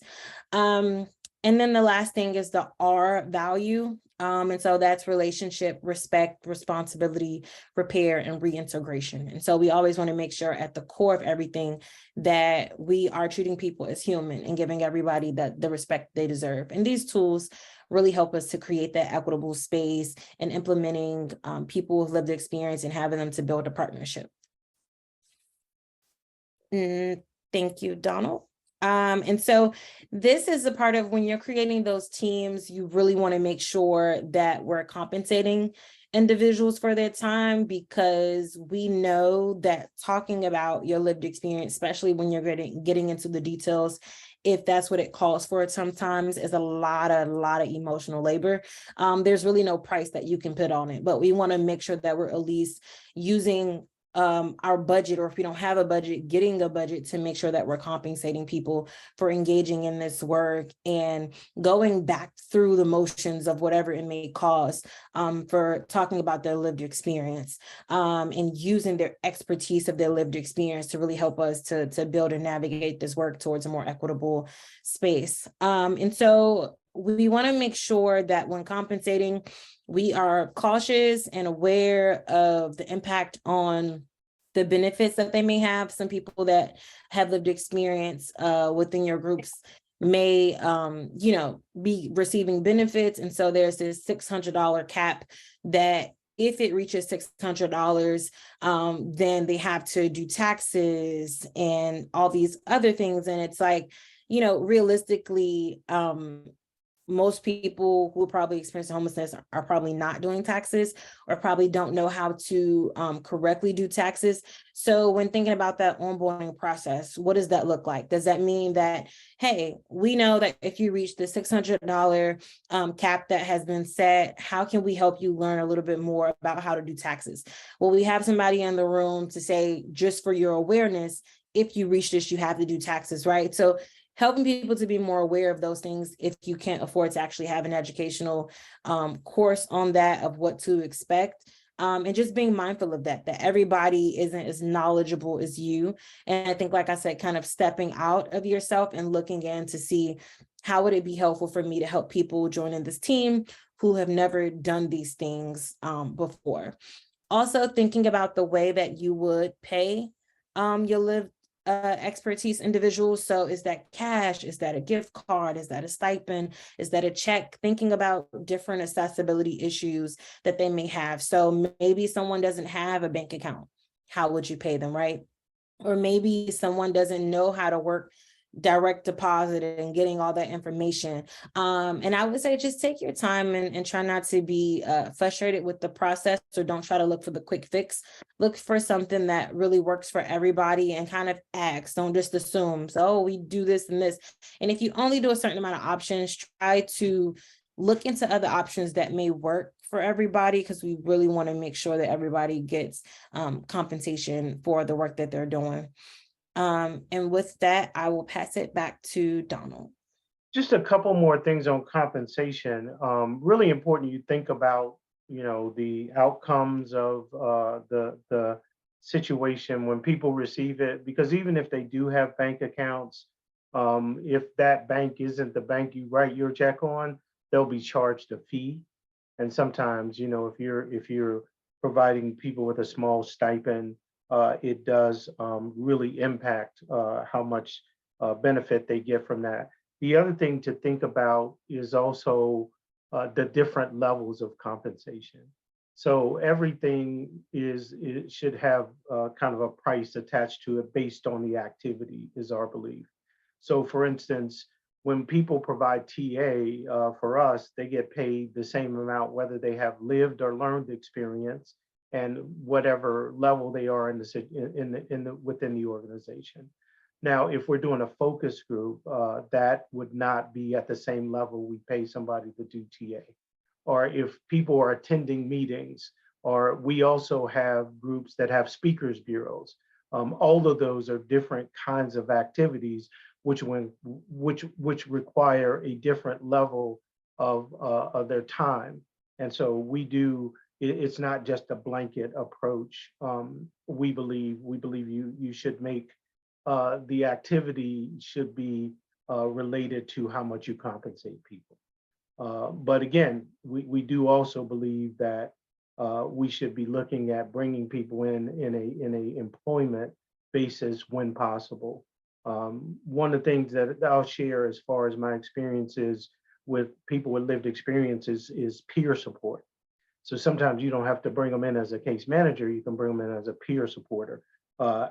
And then the last thing is the R value. And so that's relationship, respect, responsibility, repair, and reintegration. And so we always want to make sure at the core of everything that we are treating people as human and giving everybody the respect they deserve. And these tools really help us to create that equitable space and implementing people with lived experience and having them to build a partnership. Thank you, Donald. And so this is a part of when you're creating those teams, you really want to make sure that we're compensating individuals for their time, because we know that talking about your lived experience, especially when you're getting into the details, if that's what it calls for sometimes, is a lot of emotional labor. There's really no price that you can put on it, but we want to make sure that we're at least using our budget, or if we don't have a budget, getting a budget to make sure that we're compensating people for engaging in this work and going back through the motions of whatever it may cost, for talking about their lived experience, and using their expertise of their lived experience to really help us to build and navigate this work towards a more equitable space. And so we want to make sure that when compensating, we are cautious and aware of the impact on the benefits that they may have. Some people that have lived experience within your groups may, be receiving benefits. And so there's this $600 cap that if it reaches $600, then they have to do taxes and all these other things. And it's like, realistically, most people who probably experience homelessness are probably not doing taxes, or probably don't know how to correctly do taxes. So when thinking about that onboarding process, what does that look like? Does that mean that, hey, we know that if you reach the $600 cap that has been set, how can we help you learn a little bit more about how to do taxes? Well, we have somebody in the room to say, just for your awareness, if you reach this, you have to do taxes, right? So helping people to be more aware of those things if you can't afford to actually have an educational course on that, of what to expect. And just being mindful of that everybody isn't as knowledgeable as you. And I think, like I said, kind of stepping out of yourself and looking in to see how would it be helpful for me to help people join in this team who have never done these things before. Also thinking about the way that you would pay your lived expertise individuals. So is that cash? Is that a gift card? Is that a stipend? Is that a check? Thinking about different accessibility issues that they may have. So maybe someone doesn't have a bank account. How would you pay them, right? Or maybe someone doesn't know how to work direct deposit and getting all that information. And I would say just take your time and try not to be frustrated with the process, or don't try to look for the quick fix. Look for something that really works for everybody and kind of ask. Don't just assume, so we do this and this. And if you only do a certain amount of options, try to look into other options that may work for everybody, because we really want to make sure that everybody gets compensation for the work that they're doing. And with that, I will pass it back to Donald. Just a couple more things on compensation. Really important you think about, the outcomes of the situation when people receive it, because even if they do have bank accounts, if that bank isn't the bank you write your check on, they'll be charged a fee. And sometimes, if you're providing people with a small stipend, it does really impact how much benefit they get from that. The other thing to think about is also the different levels of compensation. So everything it should have kind of a price attached to it based on the activity, is our belief. So for instance, when people provide TA for us, they get paid the same amount whether they have lived or learned experience, and whatever level they are within the organization. Now, if we're doing a focus group, that would not be at the same level we pay somebody to do TA. Or if people are attending meetings, or we also have groups that have speakers bureaus. All of those are different kinds of activities, which require a different level of their time. And so we do. It's not just a blanket approach. We believe you should make the activity should be related to how much you compensate people. But again, we do also believe that we should be looking at bringing people in a employment basis when possible. One of the things that I'll share as far as my experiences with people with lived experiences is peer support. So sometimes you don't have to bring them in as a case manager, you can bring them in as a peer supporter. I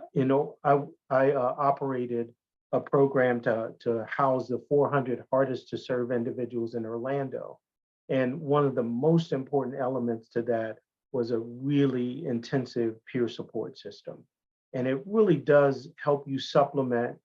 operated a program to house the 400 hardest to serve individuals in Orlando. And one of the most important elements to that was a really intensive peer support system. And it really does help you supplement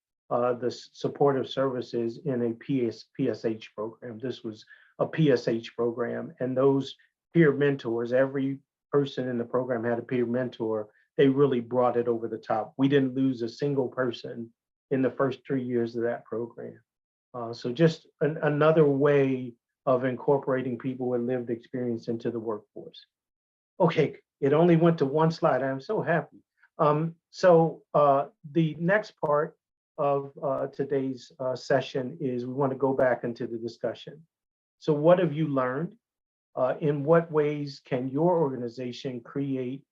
supportive services in a PSH program. This was a PSH program, and those peer mentors, every person in the program had a peer mentor. They really brought it over the top. We didn't lose a single person in the first 3 years of that program. So just another way of incorporating people with lived experience into the workforce. Okay, it only went to one slide. I'm so happy. The next part of today's session is we want to go back into the discussion. So what have you learned? In what ways can your organization create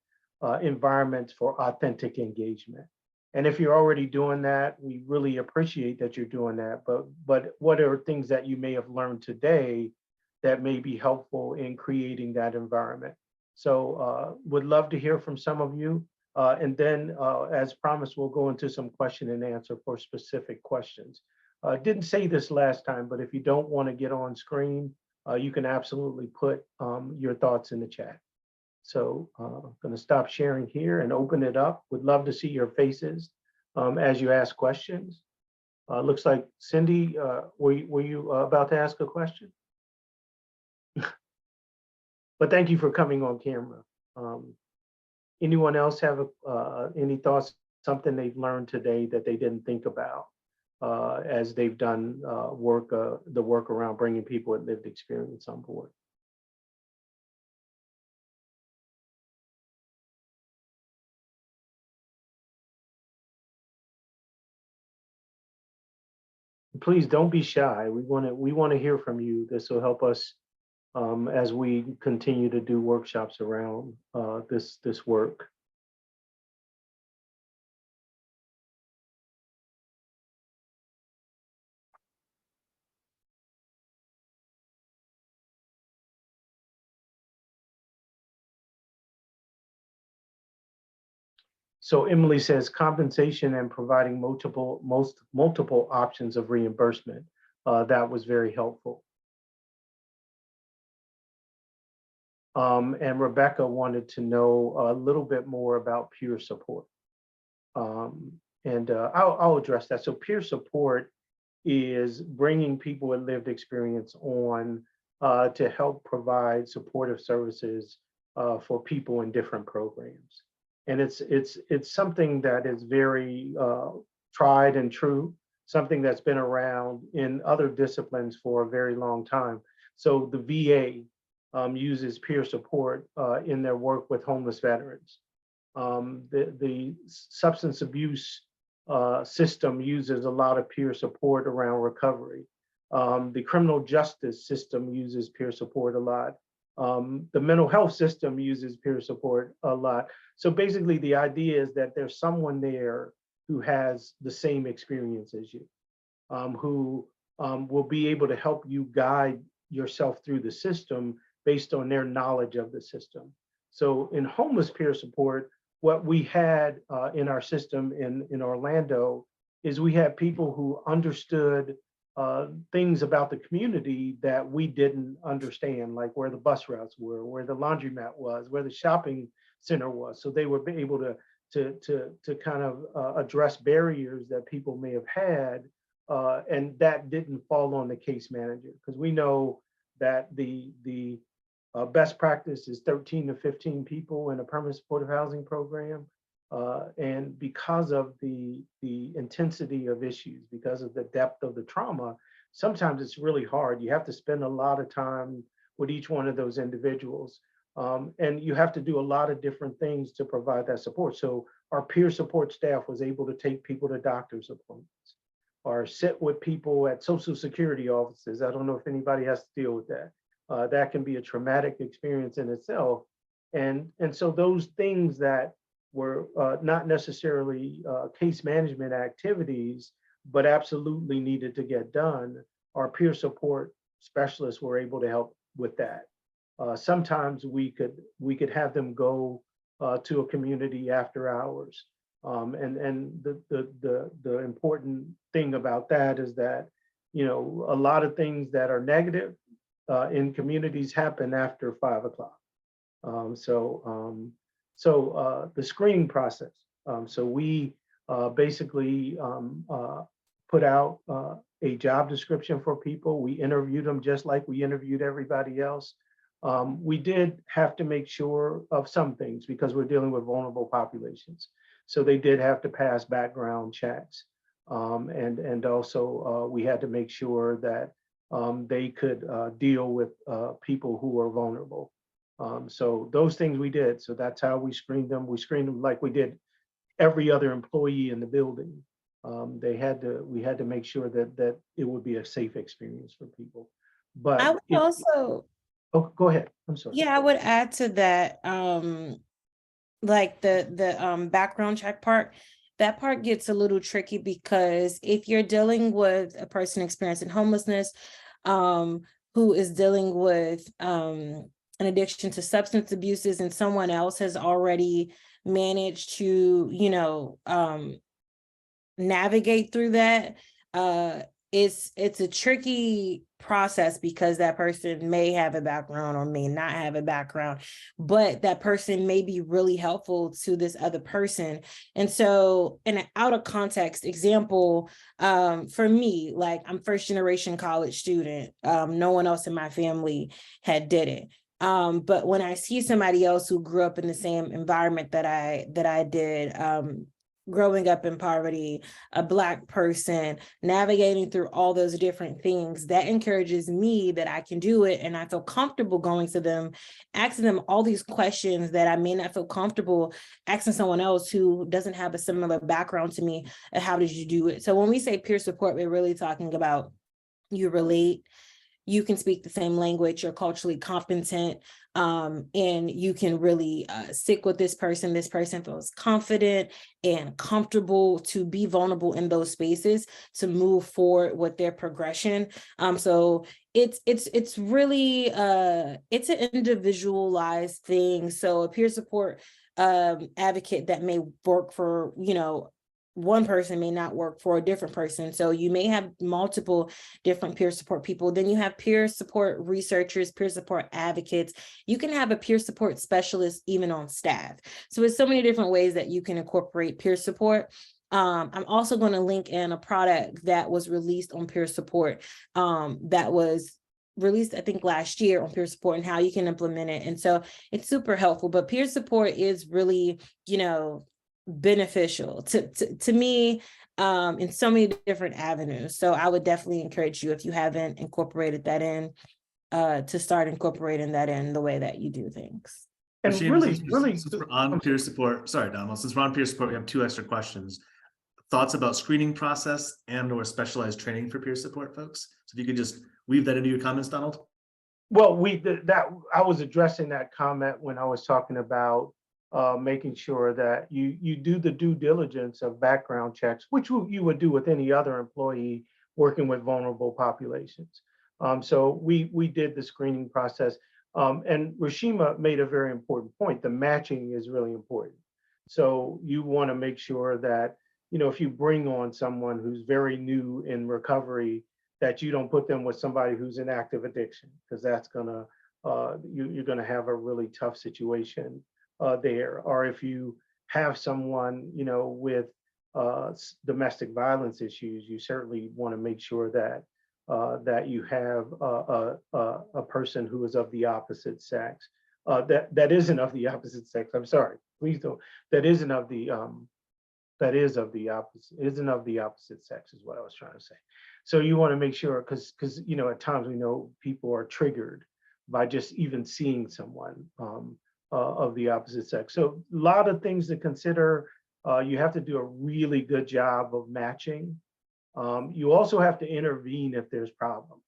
environments for authentic engagement? And if you're already doing that, we really appreciate that you're doing that. But what are things that you may have learned today that may be helpful in creating that environment? So would love to hear from some of you. And then as promised, we'll go into some question and answer for specific questions. Didn't say this last time, but if you don't want to get on screen, you can absolutely put your thoughts in the chat. So I'm going to stop sharing here and open it up. Would love to see your faces as you ask questions. Looks like Cindy, were you about to ask a question? But thank you for coming on camera. Anyone else have any thoughts, something they've learned today that they didn't think about as they've done the work around bringing people with lived experience on board? Please don't be shy. We want to hear from you. This will help us as we continue to do workshops around this work. So Emily says compensation and providing multiple options of reimbursement. That was very helpful. And Rebecca wanted to know a little bit more about peer support. I'll address that. So peer support is bringing people with lived experience on to help provide supportive services for people in different programs. And it's something that is very tried and true, something that's been around in other disciplines for a very long time. So the VA uses peer support in their work with homeless veterans. The substance abuse system uses a lot of peer support around recovery. The criminal justice system uses peer support a lot. The mental health system uses peer support a lot. So basically the idea is that there's someone there who has the same experience as you, who will be able to help you guide yourself through the system based on their knowledge of the system. So in homeless peer support, what we had in our system in Orlando is we had people who understood things about the community that we didn't understand, like where the bus routes were, where the laundromat was, where the shopping center was. So they were able to kind of address barriers that people may have had, and that didn't fall on the case manager, because we know that the best practice is 13 to 15 people in a permanent supportive housing program. And because of the intensity of issues, because of the depth of the trauma, sometimes it's really hard. You have to spend a lot of time with each one of those individuals. And you have to do a lot of different things to provide that support. So our peer support staff was able to take people to doctor's appointments or sit with people at Social Security offices. I don't know if anybody has to deal with that. That can be a traumatic experience in itself. And so those things that were not necessarily case management activities, but absolutely needed to get done, our peer support specialists were able to help with that. Sometimes we could have them go to a community after hours. And the important thing about that is that, you know, a lot of things that are negative in communities happen after 5 o'clock. So the screening process. So we basically put out a job description for people. We interviewed them just like we interviewed everybody else. We did have to make sure of some things because we're dealing with vulnerable populations. So they did have to pass background checks. And also we had to make sure that they could deal with people who are vulnerable. So those things we did. So that's how we screened them. We screened them like we did every other employee in the building. We had to make sure that it would be a safe experience for people. But I would also, oh, go ahead. I'm sorry. yeah, I would add to that, like the background check part. That part gets a little tricky because if you're dealing with a person experiencing homelessness, who is dealing with an addiction to substance abuses, and someone else has already managed to, navigate through that, it's a tricky process because that person may have a background or may not have a background, but that person may be really helpful to this other person. And so in an out of context example, for me, like I'm first generation college student, no one else in my family did it. But when I see somebody else who grew up in the same environment that I did, growing up in poverty, a Black person navigating through all those different things, that encourages me that I can do it. And I feel comfortable going to them, asking them all these questions that I may not feel comfortable asking someone else who doesn't have a similar background to me. How did you do it? So when we say peer support, we're really talking about you relate, you can speak the same language, you're culturally competent, and you can really stick with this person. This person feels confident and comfortable to be vulnerable in those spaces to move forward with their progression. So it's really it's an individualized thing. So a peer support advocate that may work for, one person may not work for a different person. So you may have multiple different peer support people. Then you have peer support researchers, peer support advocates. You can have a peer support specialist even on staff. So it's so many different ways that you can incorporate peer support. I'm also going to link in a product that was released on peer support that was released, I think, last year on peer support and how you can implement it. And so it's super helpful. But peer support is really, beneficial to me in so many different avenues. So I would definitely encourage you, if you haven't incorporated that in, to start incorporating that in the way that you do things. And Since really, we're on peer support, sorry, Donald, since we're on peer support, we have 2 extra questions. Thoughts about screening process and or specialized training for peer support folks? So if you could just weave that into your comments, Donald. well, I was addressing that comment when I was talking about making sure that you do the due diligence of background checks, which you would do with any other employee working with vulnerable populations. So we did the screening process. And Rashima made a very important point. The matching is really important. So you want to make sure that, if you bring on someone who's very new in recovery, that you don't put them with somebody who's in active addiction, because that's gonna, you're gonna have a really tough situation there. Or if you have someone, with domestic violence issues, you certainly want to make sure that that you have a person who is of the opposite sex, that isn't of the opposite sex. I'm sorry, please don't. That isn't of the opposite sex is what I was trying to say. So you want to make sure, because at times we know people are triggered by just even seeing someone of the opposite sex. So a lot of things to consider. You have to do a really good job of matching. You also have to intervene if there's problems.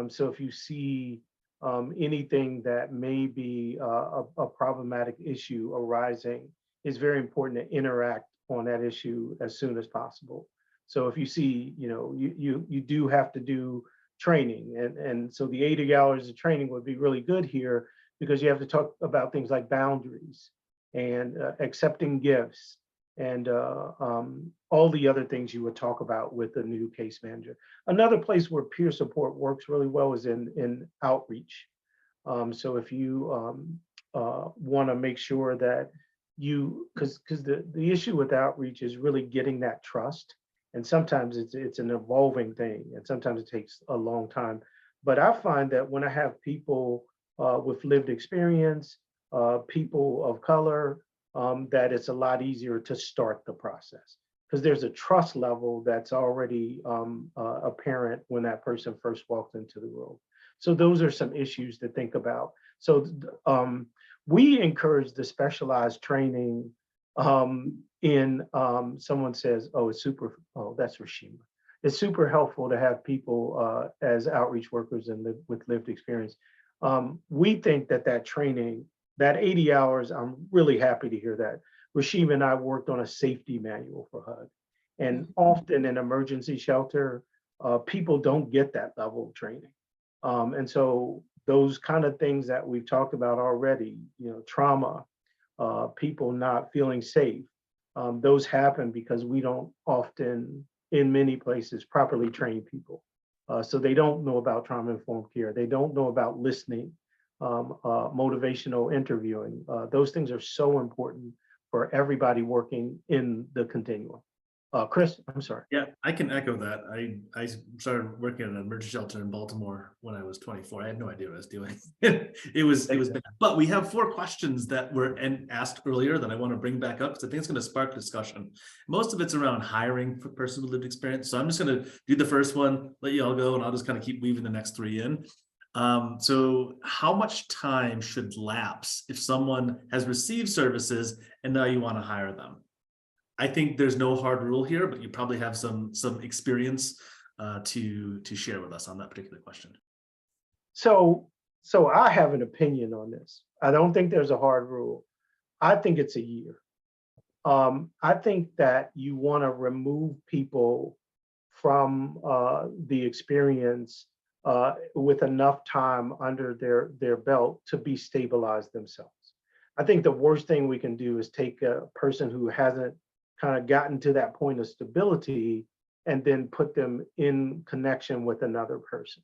So if you see anything that may be a problematic issue arising, it's very important to interact on that issue as soon as possible. So if you see, you do have to do training, and so the 80 hours of training would be really good here, because you have to talk about things like boundaries and accepting gifts and all the other things you would talk about with the new case manager. Another place where peer support works really well is in outreach. So if you want to make sure that because the issue with outreach is really getting that trust And sometimes it's an evolving thing, and sometimes it takes a long time. But I find that when I have people with lived experience, people of color, that it's a lot easier to start the process because there's a trust level that's already apparent when that person first walked into the room. So those are some issues to think about. So we encourage the specialized training in someone says, oh, it's super, oh, that's Rashima. It's super helpful to have people as outreach workers and with lived experience. We think that training, that 80 hours, I'm really happy to hear that. Rashima and I worked on a safety manual for HUD. And often in emergency shelter, people don't get that level of training. And so those kind of things that we've talked about already, trauma, people not feeling safe, those happen because we don't often, in many places, properly train people. So they don't know about trauma-informed care. They don't know about listening, motivational interviewing. Those things are so important for everybody working in the continuum. Chris, I'm sorry. Yeah, I can echo that. I started working in an emergency shelter in Baltimore when I was 24. I had no idea what I was doing. it was bad. But we have 4 questions that were asked earlier that I want to bring back up because I think it's going to spark discussion. Most of it's around hiring for persons with lived experience. So I'm just going to do the first one, let you all go, and I'll just kind of keep weaving the next 3 in. So how much time should lapse if someone has received services and now you want to hire them? I think there's no hard rule here, but you probably have some experience to share with us on that particular question. So I have an opinion on this. I don't think there's a hard rule. I think it's a year. I think that you want to remove people from the experience with enough time under their belt to be stabilized themselves. I think the worst thing we can do is take a person who hasn't kind of gotten to that point of stability and then put them in connection with another person.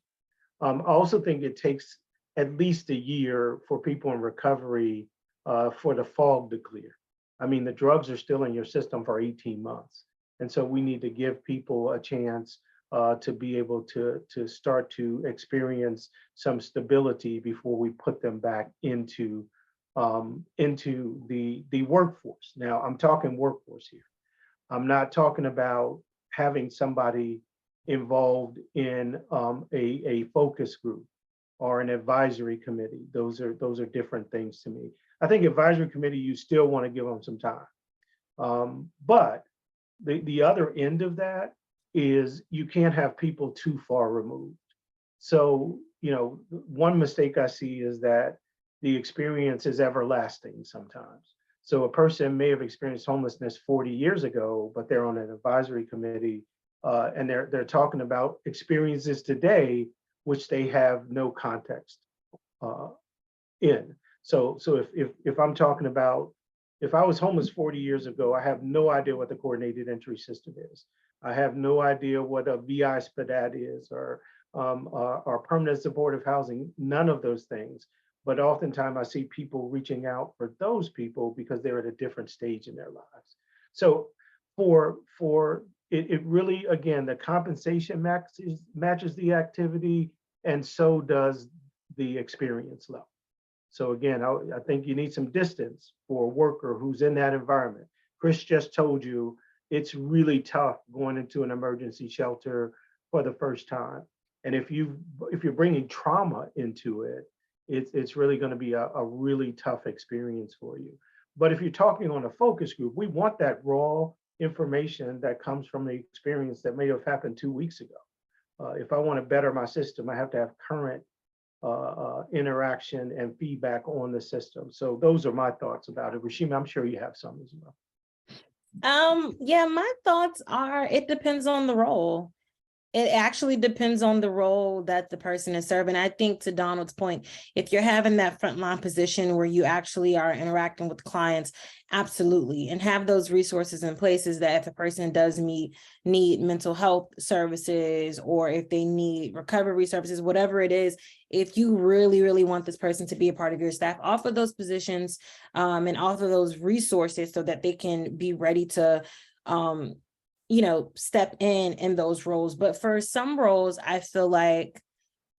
I also think it takes at least a year for people in recovery for the fog to clear. I mean, the drugs are still in your system for 18 months. And so we need to give people a chance to be able to start to experience some stability before we put them back into the workforce. Now, I'm talking workforce here. I'm not talking about having somebody involved in a focus group or an advisory committee. Those are different things to me. I think advisory committee, you still want to give them some time. But the other end of that is you can't have people too far removed. So, one mistake I see is that the experience is everlasting sometimes. So a person may have experienced homelessness 40 years ago, but they're on an advisory committee and they're talking about experiences today, which they have no context in. So if I'm talking about, if I was homeless 40 years ago, I have no idea what the coordinated entry system is. I have no idea what a VI SPDAT is or permanent supportive housing, none of those things. But oftentimes I see people reaching out for those people because they're at a different stage in their lives. So for it really, again, the compensation matches the activity, and so does the experience level. So again, I think you need some distance for a worker who's in that environment. Chris just told you it's really tough going into an emergency shelter for the first time. And if you're bringing trauma into it, it's really going to be a really tough experience for you. But if you're talking on a focus group, we want that raw information that comes from the experience that may have happened 2 weeks ago. If I want to better my system, I have to have current interaction and feedback on the system. So those are my thoughts about it. Rashima, I'm sure you have some as well. Yeah, my thoughts are it depends on the role. It actually depends on the role that the person is serving. I think to Donald's point, if you're having that frontline position where you actually are interacting with clients, absolutely, and have those resources in places that if a person does need mental health services or if they need recovery services, whatever it is, if you really, really want this person to be a part of your staff, offer those positions and offer those resources so that they can be ready to step in those roles. But for some roles, I feel like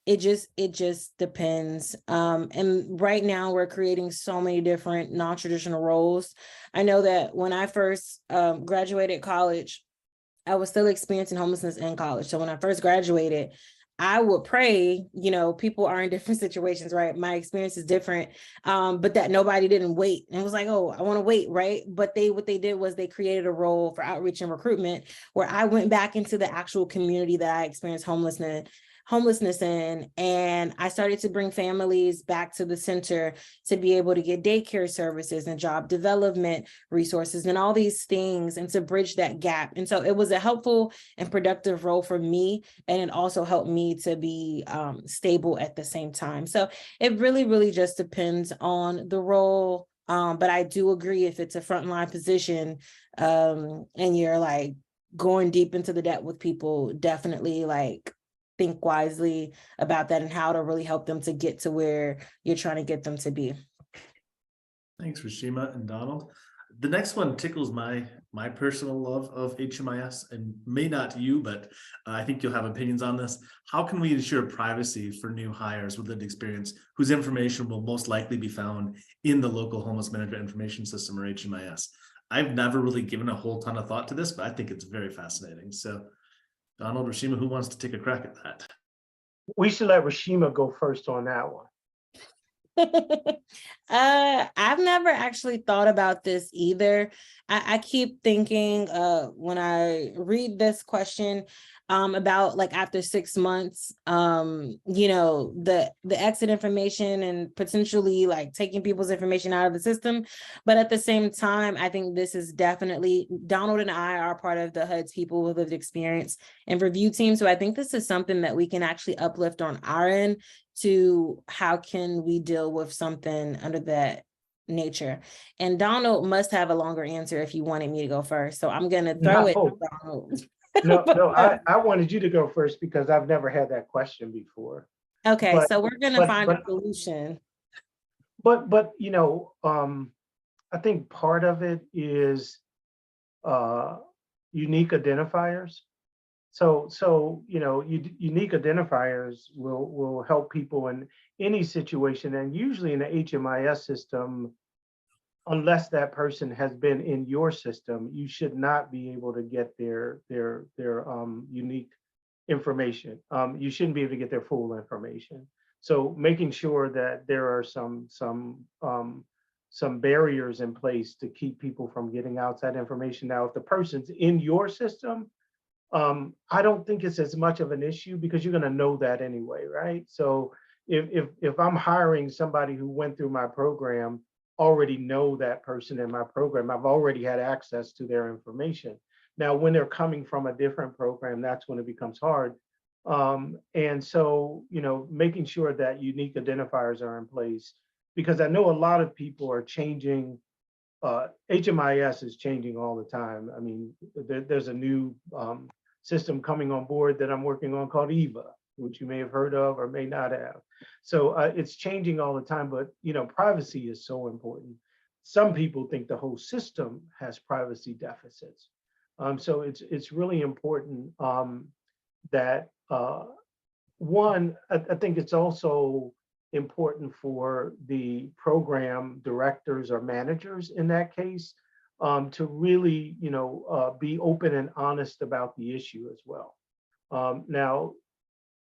it just depends. And right now we're creating so many different non-traditional roles. I know that when I first graduated college, I was still experiencing homelessness in college. So when I first graduated, I would pray, people are in different situations, right? My experience is different. But that nobody didn't wait and was like, oh, I want to wait, right? But what they did was they created a role for outreach and recruitment where I went back into the actual community that I experienced homelessness in, and I started to bring families back to the center to be able to get daycare services and job development resources and all these things, and to bridge that gap. And so it was a helpful and productive role for me, and it also helped me to be stable at the same time. So it really, really just depends on the role. But I do agree, if it's a frontline position and you're like going deep into the depth with people, definitely like think wisely about that and how to really help them to get to where you're trying to get them to be. Thanks, Rashima and Donald. The next one tickles my personal love of HMIS, and may not you, but I think you'll have opinions on this. How can we ensure privacy for new hires with lived experience whose information will most likely be found in the local homeless management information system, or HMIS? I've never really given a whole ton of thought to this, but I think it's very fascinating. So Donald, Rashima, who wants to take a crack at that? We should let Rashima go first on that one. I've never actually thought about this either. I keep thinking when I read this question about like after 6 months, the exit information and potentially like taking people's information out of the system. But at the same time, I think this is definitely, Donald and I are part of the HUD's People with Lived Experience and review team. So I think this is something that we can actually uplift on our end to how can we deal with something under that nature. And Donald must have a longer answer if you wanted me to go first. So I'm gonna throw it to Donald. No, I wanted you to go first because I've never had that question before. Okay, so we're gonna find a solution. But I think part of it is unique identifiers. So unique identifiers will help people in any situation, and usually in the HMIS system, unless that person has been in your system, you should not be able to get their unique information. You shouldn't be able to get their full information. So making sure that there are some barriers in place to keep people from getting outside information. Now, if the person's in your system, I don't think it's as much of an issue because you're going to know that anyway, right? So if I'm hiring somebody who went through my program, already know that person in my program, I've already had access to their information. Now, when they're coming from a different program, that's when it becomes hard. And so, making sure that unique identifiers are in place, because I know a lot of people are changing. HMIS is changing all the time. I mean, there's a new system coming on board that I'm working on called EVA, which you may have heard of or may not have. So it's changing all the time, but privacy is so important. Some people think the whole system has privacy deficits. So it's really important that one, I think it's also important for the program directors or managers in that case to really, be open and honest about the issue as well. Now,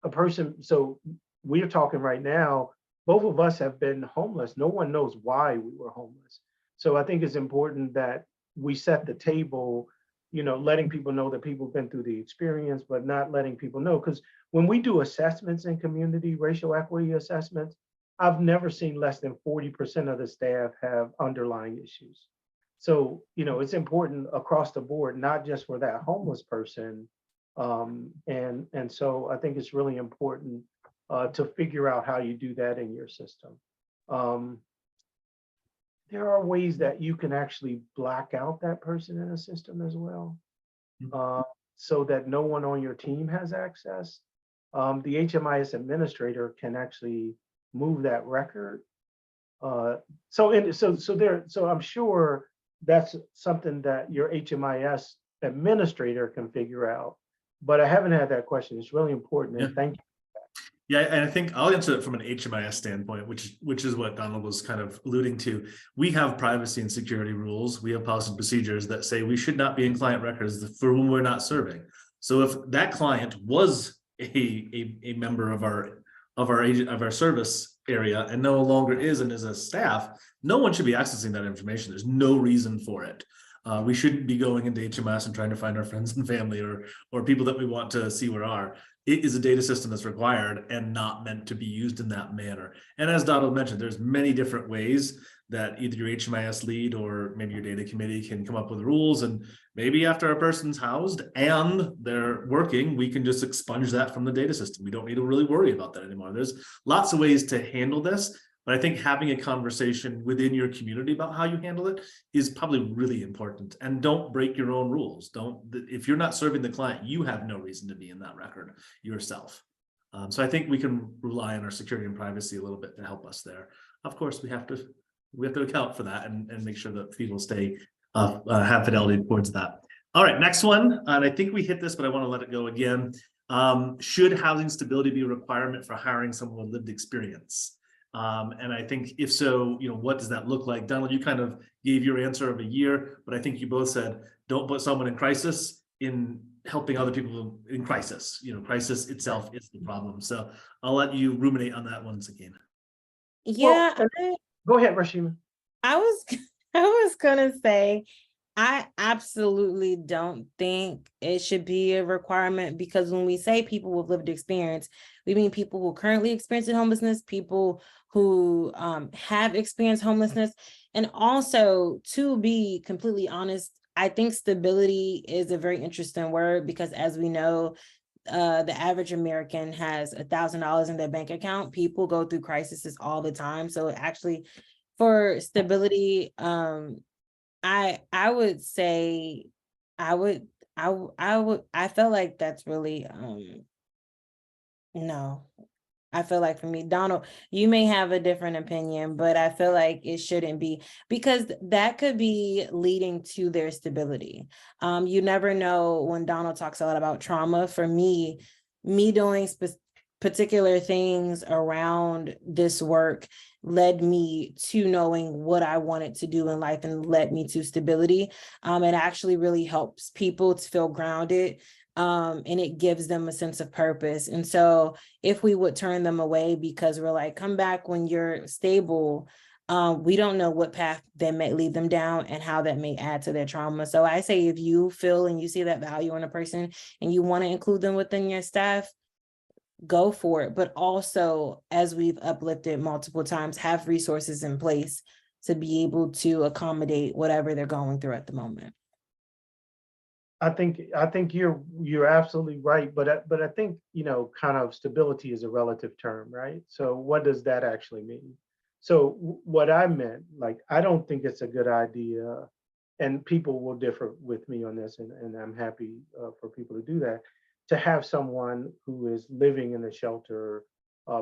a person, so we're talking right now, both of us have been homeless. No one knows why we were homeless. So I think it's important that we set the table, letting people know that people have been through the experience, but not letting people know. Because when we do assessments in community, racial equity assessments, I've never seen less than 40% of the staff have underlying issues. So, it's important across the board, not just for that homeless person. And so I think it's really important to figure out how you do that in your system. There are ways that you can actually black out that person in a system as well, so that no one on your team has access. The HMIS administrator can actually move that record. So I'm sure that's something that your HMIS administrator can figure out. But I haven't had that question. It's really important. And Yeah. thank you. Yeah, and I think I'll answer it from an HMIS standpoint, which is what Donald was kind of alluding to. We have privacy and security rules. We have policy and procedures that say we should not be in client records for whom we're not serving. So if that client was a member of our service area and no longer is and is a staff, no one should be accessing that information. There's no reason for it. We shouldn't be going into HMS and trying to find our friends and family or people that we want to see where are. It is a data system that's required and not meant to be used in that manner. And as Donald mentioned, there's many different ways that either your HMIS lead or maybe your data committee can come up with rules. And maybe after a person's housed and they're working, we can just expunge that from the data system. We don't need to really worry about that anymore. There's lots of ways to handle this. But I think having a conversation within your community about how you handle it is probably really important. And don't break your own rules. If you're not serving the client, you have no reason to be in that record yourself. So I think we can rely on our security and privacy a little bit to help us there. Of course, we have to account for that and make sure that people have fidelity towards that. All right, next one. And I think we hit this, but I want to let it go again. Should housing stability be a requirement for hiring someone with lived experience? And I think if so, what does that look like? Donald, you kind of gave your answer of a year, but I think you both said, don't put someone in crisis in helping other people in crisis. Crisis itself is the problem. So I'll let you ruminate on that once again. Yeah, Go ahead, Rashima. I was gonna say, I absolutely don't think it should be a requirement, because when we say people with lived experience, we mean people who currently experience homelessness, people who have experienced homelessness. And also, to be completely honest, I think stability is a very interesting word, because as we know, the average American has $1,000 in their bank account. People go through crises all the time. So actually, for stability, I would say I feel like that's really no. I feel like for me, Donald, you may have a different opinion, but I feel like it shouldn't be, because that could be leading to their stability. You never know. When Donald talks a lot about trauma, for me doing particular things around this work led me to knowing what I wanted to do in life and led me to stability. It actually really helps people to feel grounded. And it gives them a sense of purpose. And so if we would turn them away because we're like, come back when you're stable, we don't know what path that may lead them down and how that may add to their trauma. So I say, if you feel and you see that value in a person and you want to include them within your staff, go for it. But also, as we've uplifted multiple times, have resources in place to be able to accommodate whatever they're going through at the moment. I think you're absolutely right, but I think kind of stability is a relative term, right? So what does that actually mean? So what I meant, like, I don't think it's a good idea, and people will differ with me on this, and I'm happy for people to do that, to have someone who is living in the shelter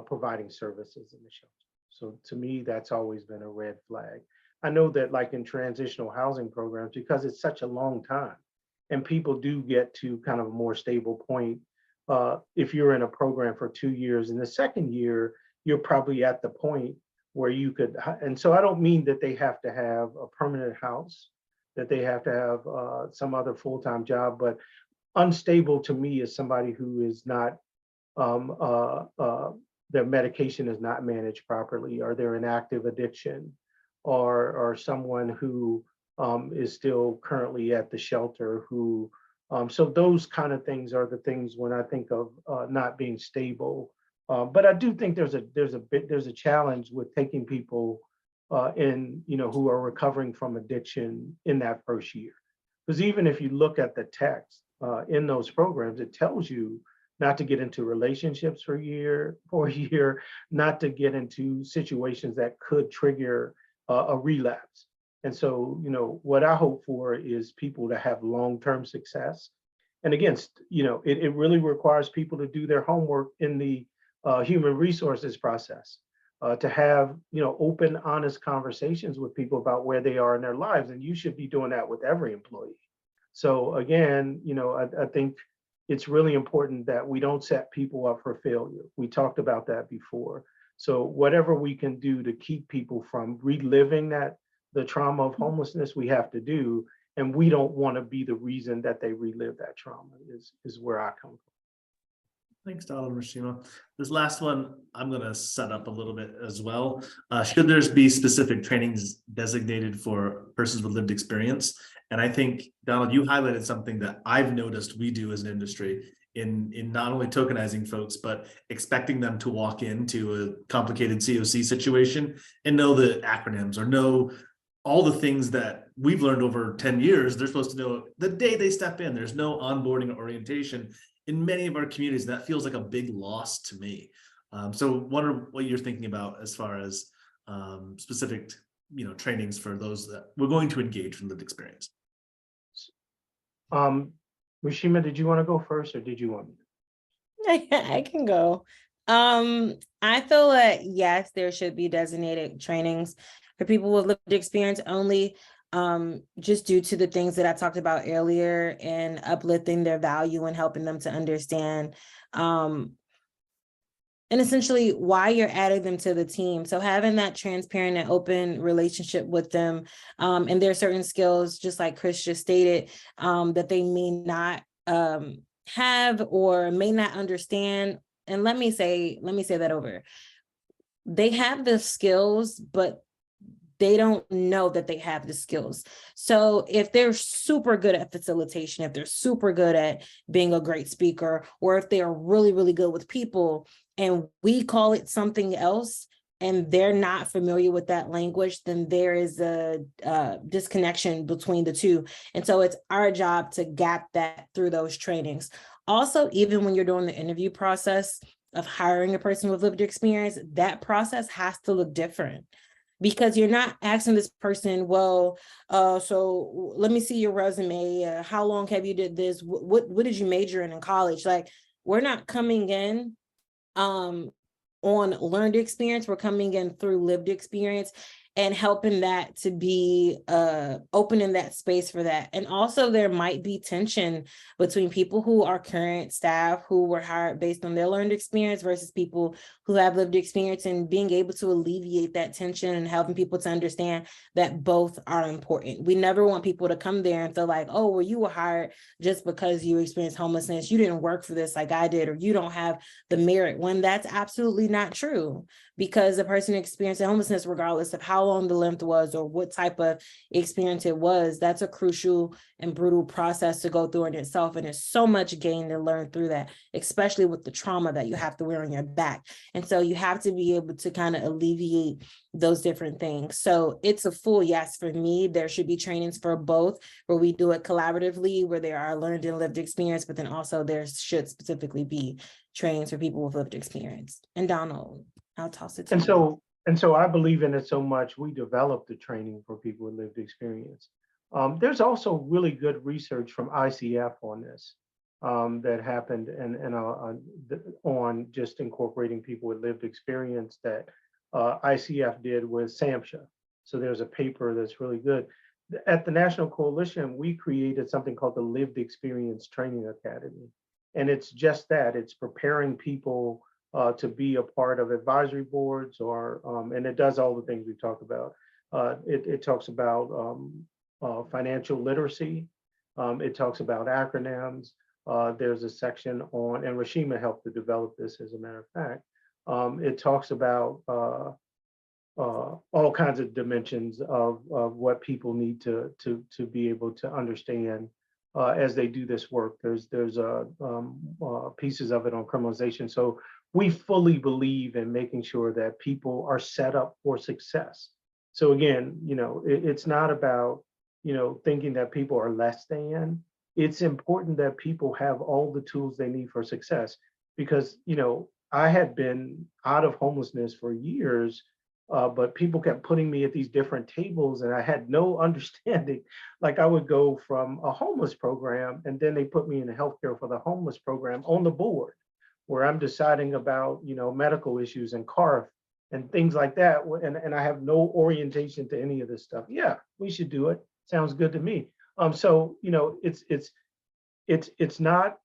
providing services in the shelter. So to me, that's always been a red flag. I know that, like, in transitional housing programs, because it's such a long time, and people do get to kind of a more stable point. If you're in a program for 2 years, in the second year, you're probably at the point where you could, and so I don't mean that they have to have a permanent house, that they have to have some other full-time job, but unstable to me is somebody who is not, their medication is not managed properly, or they're in active addiction, or someone who is still currently at the shelter, who, so those kind of things are the things when I think of not being stable. But I do think there's a challenge with taking people who are recovering from addiction in that first year. Because even if you look at the text in those programs, it tells you not to get into relationships for a year, not to get into situations that could trigger a relapse. And so, what I hope for is people to have long-term success. And again, it really requires people to do their homework in the human resources process, to have, open, honest conversations with people about where they are in their lives. And you should be doing that with every employee. So again, I think it's really important that we don't set people up for failure. We talked about that before. So whatever we can do to keep people from reliving the trauma of homelessness, we have to do. And we don't want to be the reason that they relive that trauma is where I come from. Thanks, Donald and Rashima. This last one, I'm going to set up a little bit as well. Should there be specific trainings designated for persons with lived experience? And I think, Donald, you highlighted something that I've noticed we do as an industry in not only tokenizing folks, but expecting them to walk into a complicated COC situation and know the acronyms or know all the things that we've learned over 10 years. They're supposed to know the day they step in. There's no onboarding or orientation in many of our communities. That feels like a big loss to me. So wonder what you're thinking about as far as specific, trainings for those that we're going to engage from lived experience. Rashima, did you want to go first or did you want me? I can go. I feel like yes, there should be designated trainings for people with lived experience only, just due to the things that I talked about earlier and uplifting their value and helping them to understand and essentially why you're adding them to the team. So having that transparent and open relationship with them, and there are certain skills, just like Chris just stated, that they may not have or may not understand. And let me say that over. They have the skills, but they don't know that they have the skills. So if they're super good at facilitation, if they're super good at being a great speaker, or if they're really, really good with people and we call it something else and they're not familiar with that language, then there is a disconnection between the two. And so it's our job to gap that through those trainings. Also, even when you're doing the interview process of hiring a person with lived experience, that process has to look different. Because you're not asking this person, well, so let me see your resume. How long have you did this? What did you major in college? Like, we're not coming in on learned experience. We're coming in through lived experience and helping that to be opening that space for that. And also there might be tension between people who are current staff who were hired based on their learned experience versus people who have lived experience, and being able to alleviate that tension and helping people to understand that both are important. We never want people to come there and feel like, oh, well, you were hired just because you experienced homelessness. You didn't work for this like I did, or you don't have the merit, when that's absolutely not true. Because the person experiencing homelessness, regardless of how long the length was or what type of experience it was, that's a crucial and brutal process to go through in itself. And there's so much gain to learn through that, especially with the trauma that you have to wear on your back. And so you have to be able to kind of alleviate those different things. So it's a full yes for me. There should be trainings for both, where we do it collaboratively, where there are learned and lived experience, but then also there should specifically be trainings for people with lived experience. And Donald, I'll toss it to you. And so I believe in it so much, we developed the training for people with lived experience. There's also really good research from ICF on this that happened and on just incorporating people with lived experience that ICF did with SAMHSA. So there's a paper that's really good. At the National Coalition, we created something called the Lived Experience Training Academy. And it's just that, it's preparing people to be a part of advisory boards, or and it does all the things we talked about. It talks about financial literacy. It talks about acronyms. There's a section on, and Rashima helped to develop this, as a matter of fact. It talks about all kinds of dimensions of what people need to be able to understand as they do this work. There's pieces of it on criminalization. So we fully believe in making sure that people are set up for success. So again, it's not about, thinking that people are less than. It's important that people have all the tools they need for success, because, I had been out of homelessness for years, but people kept putting me at these different tables and I had no understanding. Like, I would go from a homeless program and then they put me in the healthcare for the homeless program on the board, where I'm deciding about, medical issues and CARF and things like that. And I have no orientation to any of this stuff. Yeah, we should do it. Sounds good to me. So, it's not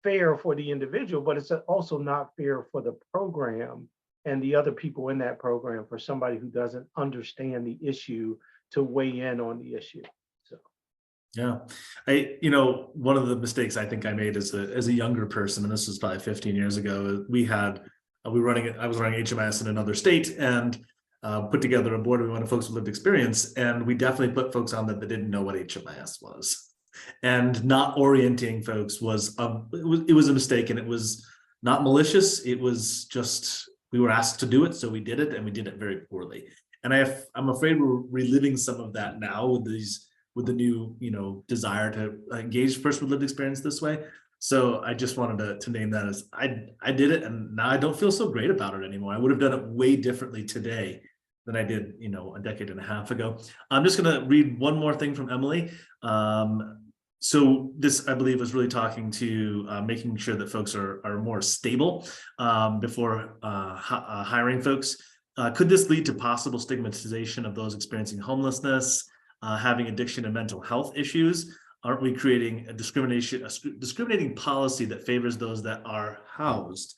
fair for the individual, but it's also not fair for the program and the other people in that program for somebody who doesn't understand the issue to weigh in on the issue. So. Yeah, one of the mistakes I think I made as a younger person, and this was probably 15 years ago, I was running HMIS in another state and put together a board. We wanted folks with lived experience, and we definitely put folks on that didn't know what HMIS was, and not orienting folks was it was a mistake, and it was not malicious. It was just we were asked to do it, so we did it, and we did it very poorly. And I'm afraid we're reliving some of that now with the new, desire to engage a person with lived experience this way. So I just wanted to name that as I did it, and now I don't feel so great about it anymore. I would have done it way differently today than I did, a decade and a half ago. I'm just going to read one more thing from Emily. So this, I believe, was really talking to making sure that folks are more stable before hiring folks. Could this lead to possible stigmatization of those experiencing homelessness, having addiction and mental health issues? Aren't we creating a discriminating policy that favors those that are housed?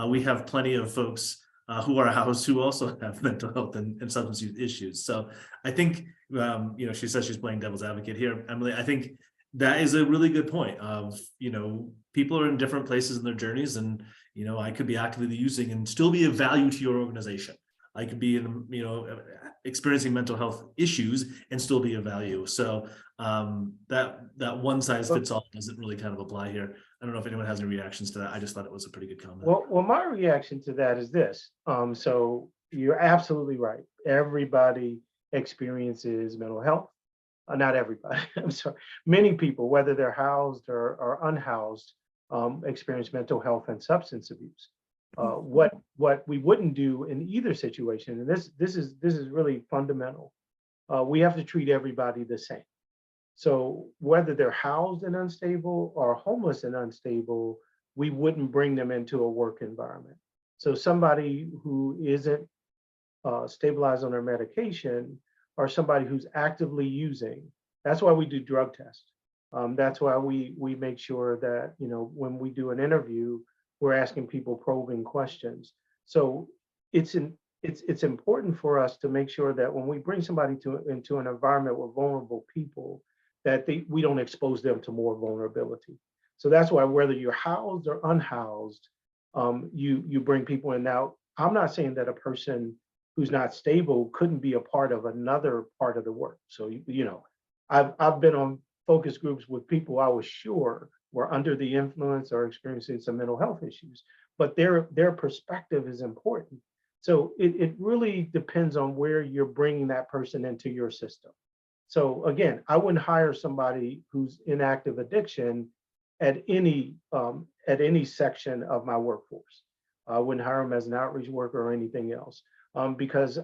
We have plenty of folks who are housed who also have mental health and substance use issues. So I think, she says she's playing devil's advocate here, Emily. I think that is a really good point of, people are in different places in their journeys, and, I could be actively using and still be of value to your organization. I could be experiencing mental health issues and still be of value. So that one size fits all doesn't really kind of apply here. I don't know if anyone has any reactions to that. I just thought it was a pretty good comment. Well, my reaction to that is this. So you're absolutely right. Everybody experiences mental health. Not everybody, I'm sorry. Many people, whether they're housed or unhoused, experience mental health and substance abuse. What we wouldn't do in either situation, and this is really fundamental. We have to treat everybody the same. So whether they're housed and unstable or homeless and unstable, we wouldn't bring them into a work environment. So somebody who isn't stabilized on their medication, or somebody who's actively using, that's why we do drug tests. That's why we make sure that, when we do an interview, we're asking people probing questions. So it's important for us to make sure that when we bring somebody into an environment with vulnerable people, that we don't expose them to more vulnerability. So that's why whether you're housed or unhoused, you bring people in. Now, I'm not saying that a person who's not stable couldn't be a part of another part of the work. So, I've been on focus groups with people I was sure were under the influence or experiencing some mental health issues, but their perspective is important. So it really depends on where you're bringing that person into your system. So again, I wouldn't hire somebody who's in active addiction at any section of my workforce. I wouldn't hire them as an outreach worker or anything else, because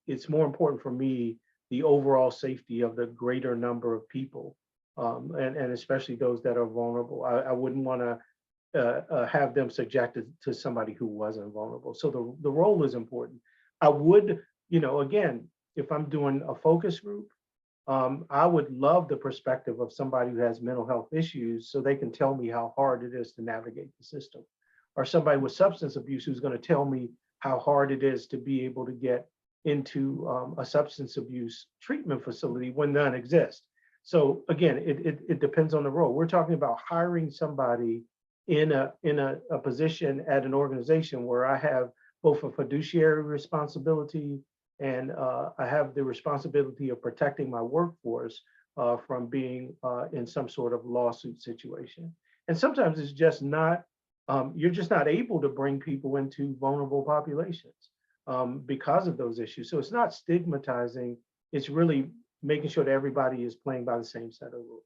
it's more important for me the overall safety of the greater number of people, and especially those that are vulnerable. I wouldn't want to have them subjected to somebody who wasn't vulnerable. So the role is important. I would, again, if I'm doing a focus group, I would love the perspective of somebody who has mental health issues so they can tell me how hard it is to navigate the system, or somebody with substance abuse who's going to tell me how hard it is to be able to get into a substance abuse treatment facility when none exist. So again, it depends on the role. We're talking about hiring somebody in a position at an organization where I have both a fiduciary responsibility and I have the responsibility of protecting my workforce from being in some sort of lawsuit situation. And sometimes it's just not, you're just not able to bring people into vulnerable populations because of those issues. So it's not stigmatizing, it's really making sure that everybody is playing by the same set of rules,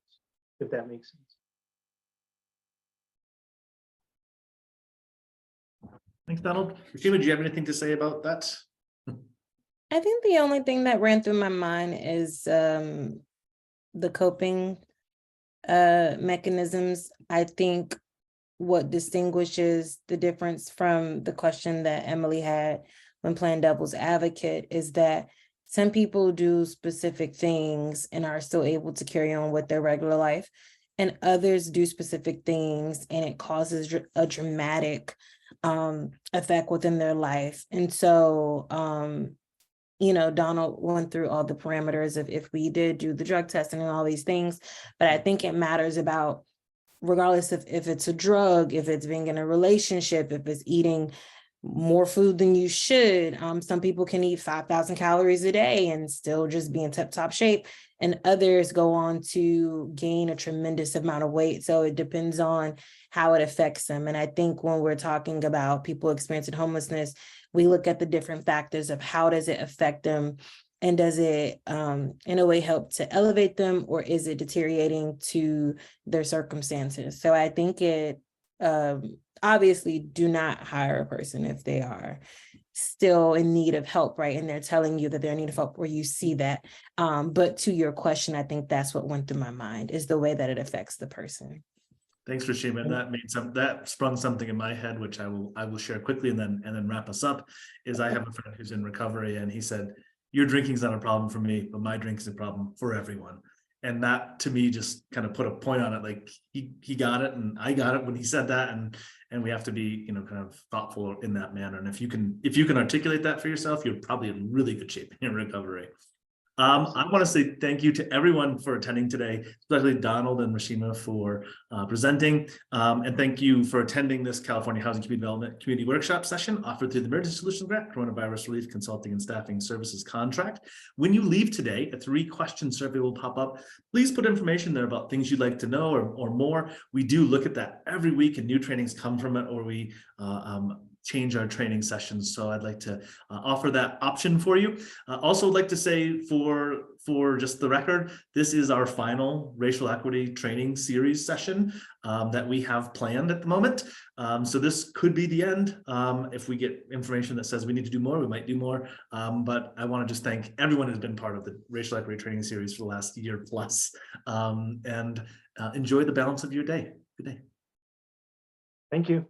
if that makes sense. Thanks, Donald. Rashima, do you have anything to say about that? I think the only thing that ran through my mind is the coping mechanisms. I think what distinguishes the difference from the question that Emily had when playing devil's advocate is that some people do specific things and are still able to carry on with their regular life, and others do specific things and it causes a dramatic effect within their life. And so, you know, Donald went through all the parameters of if we did do the drug testing and all these things, but I think it matters about, regardless of if it's a drug, if it's being in a relationship, if it's eating more food than you should. Some people can eat 5,000 calories a day and still just be in tip-top shape, and others go on to gain a tremendous amount of weight. So it depends on how it affects them. And I think when we're talking about people experiencing homelessness, we look at the different factors of how does it affect them, and does it in a way help to elevate them, or is it deteriorating to their circumstances? So I think it obviously do not hire a person if they are still in need of help, right? And they're telling you that they're in need of help, or you see that. But to your question, I think that's what went through my mind, is the way that it affects the person. Thanks, Rashima. And that sprung something in my head, which I will share quickly and then wrap us up. Is I have a friend who's in recovery, and he said, "Your drinking's not a problem for me, but my drink is a problem for everyone." And that to me just kind of put a point on it. Like he got it, and I got it when he said that, and we have to be, you know, kind of thoughtful in that manner. And if you can articulate that for yourself, you're probably in really good shape in recovery. I want to say thank you to everyone for attending today, especially Donald and Rashima for presenting. And thank you for attending this California Housing Community Development Community Workshop session offered through the Emergency Solutions Grant Coronavirus Relief Consulting and Staffing Services Contract. When you leave today, a 3-question survey will pop up. Please put information there about things you'd like to know or more. We do look at that every week, and new trainings come from it, or we change our training sessions. So I'd like to offer that option for you. Also like to say for just the record, this is our final racial equity training series session that we have planned at the moment. So this could be the end. If we get information that says we need to do more, we might do more. But I want to just thank everyone who's been part of the racial equity training series for the last year plus, and enjoy the balance of your day. Good day. Thank you.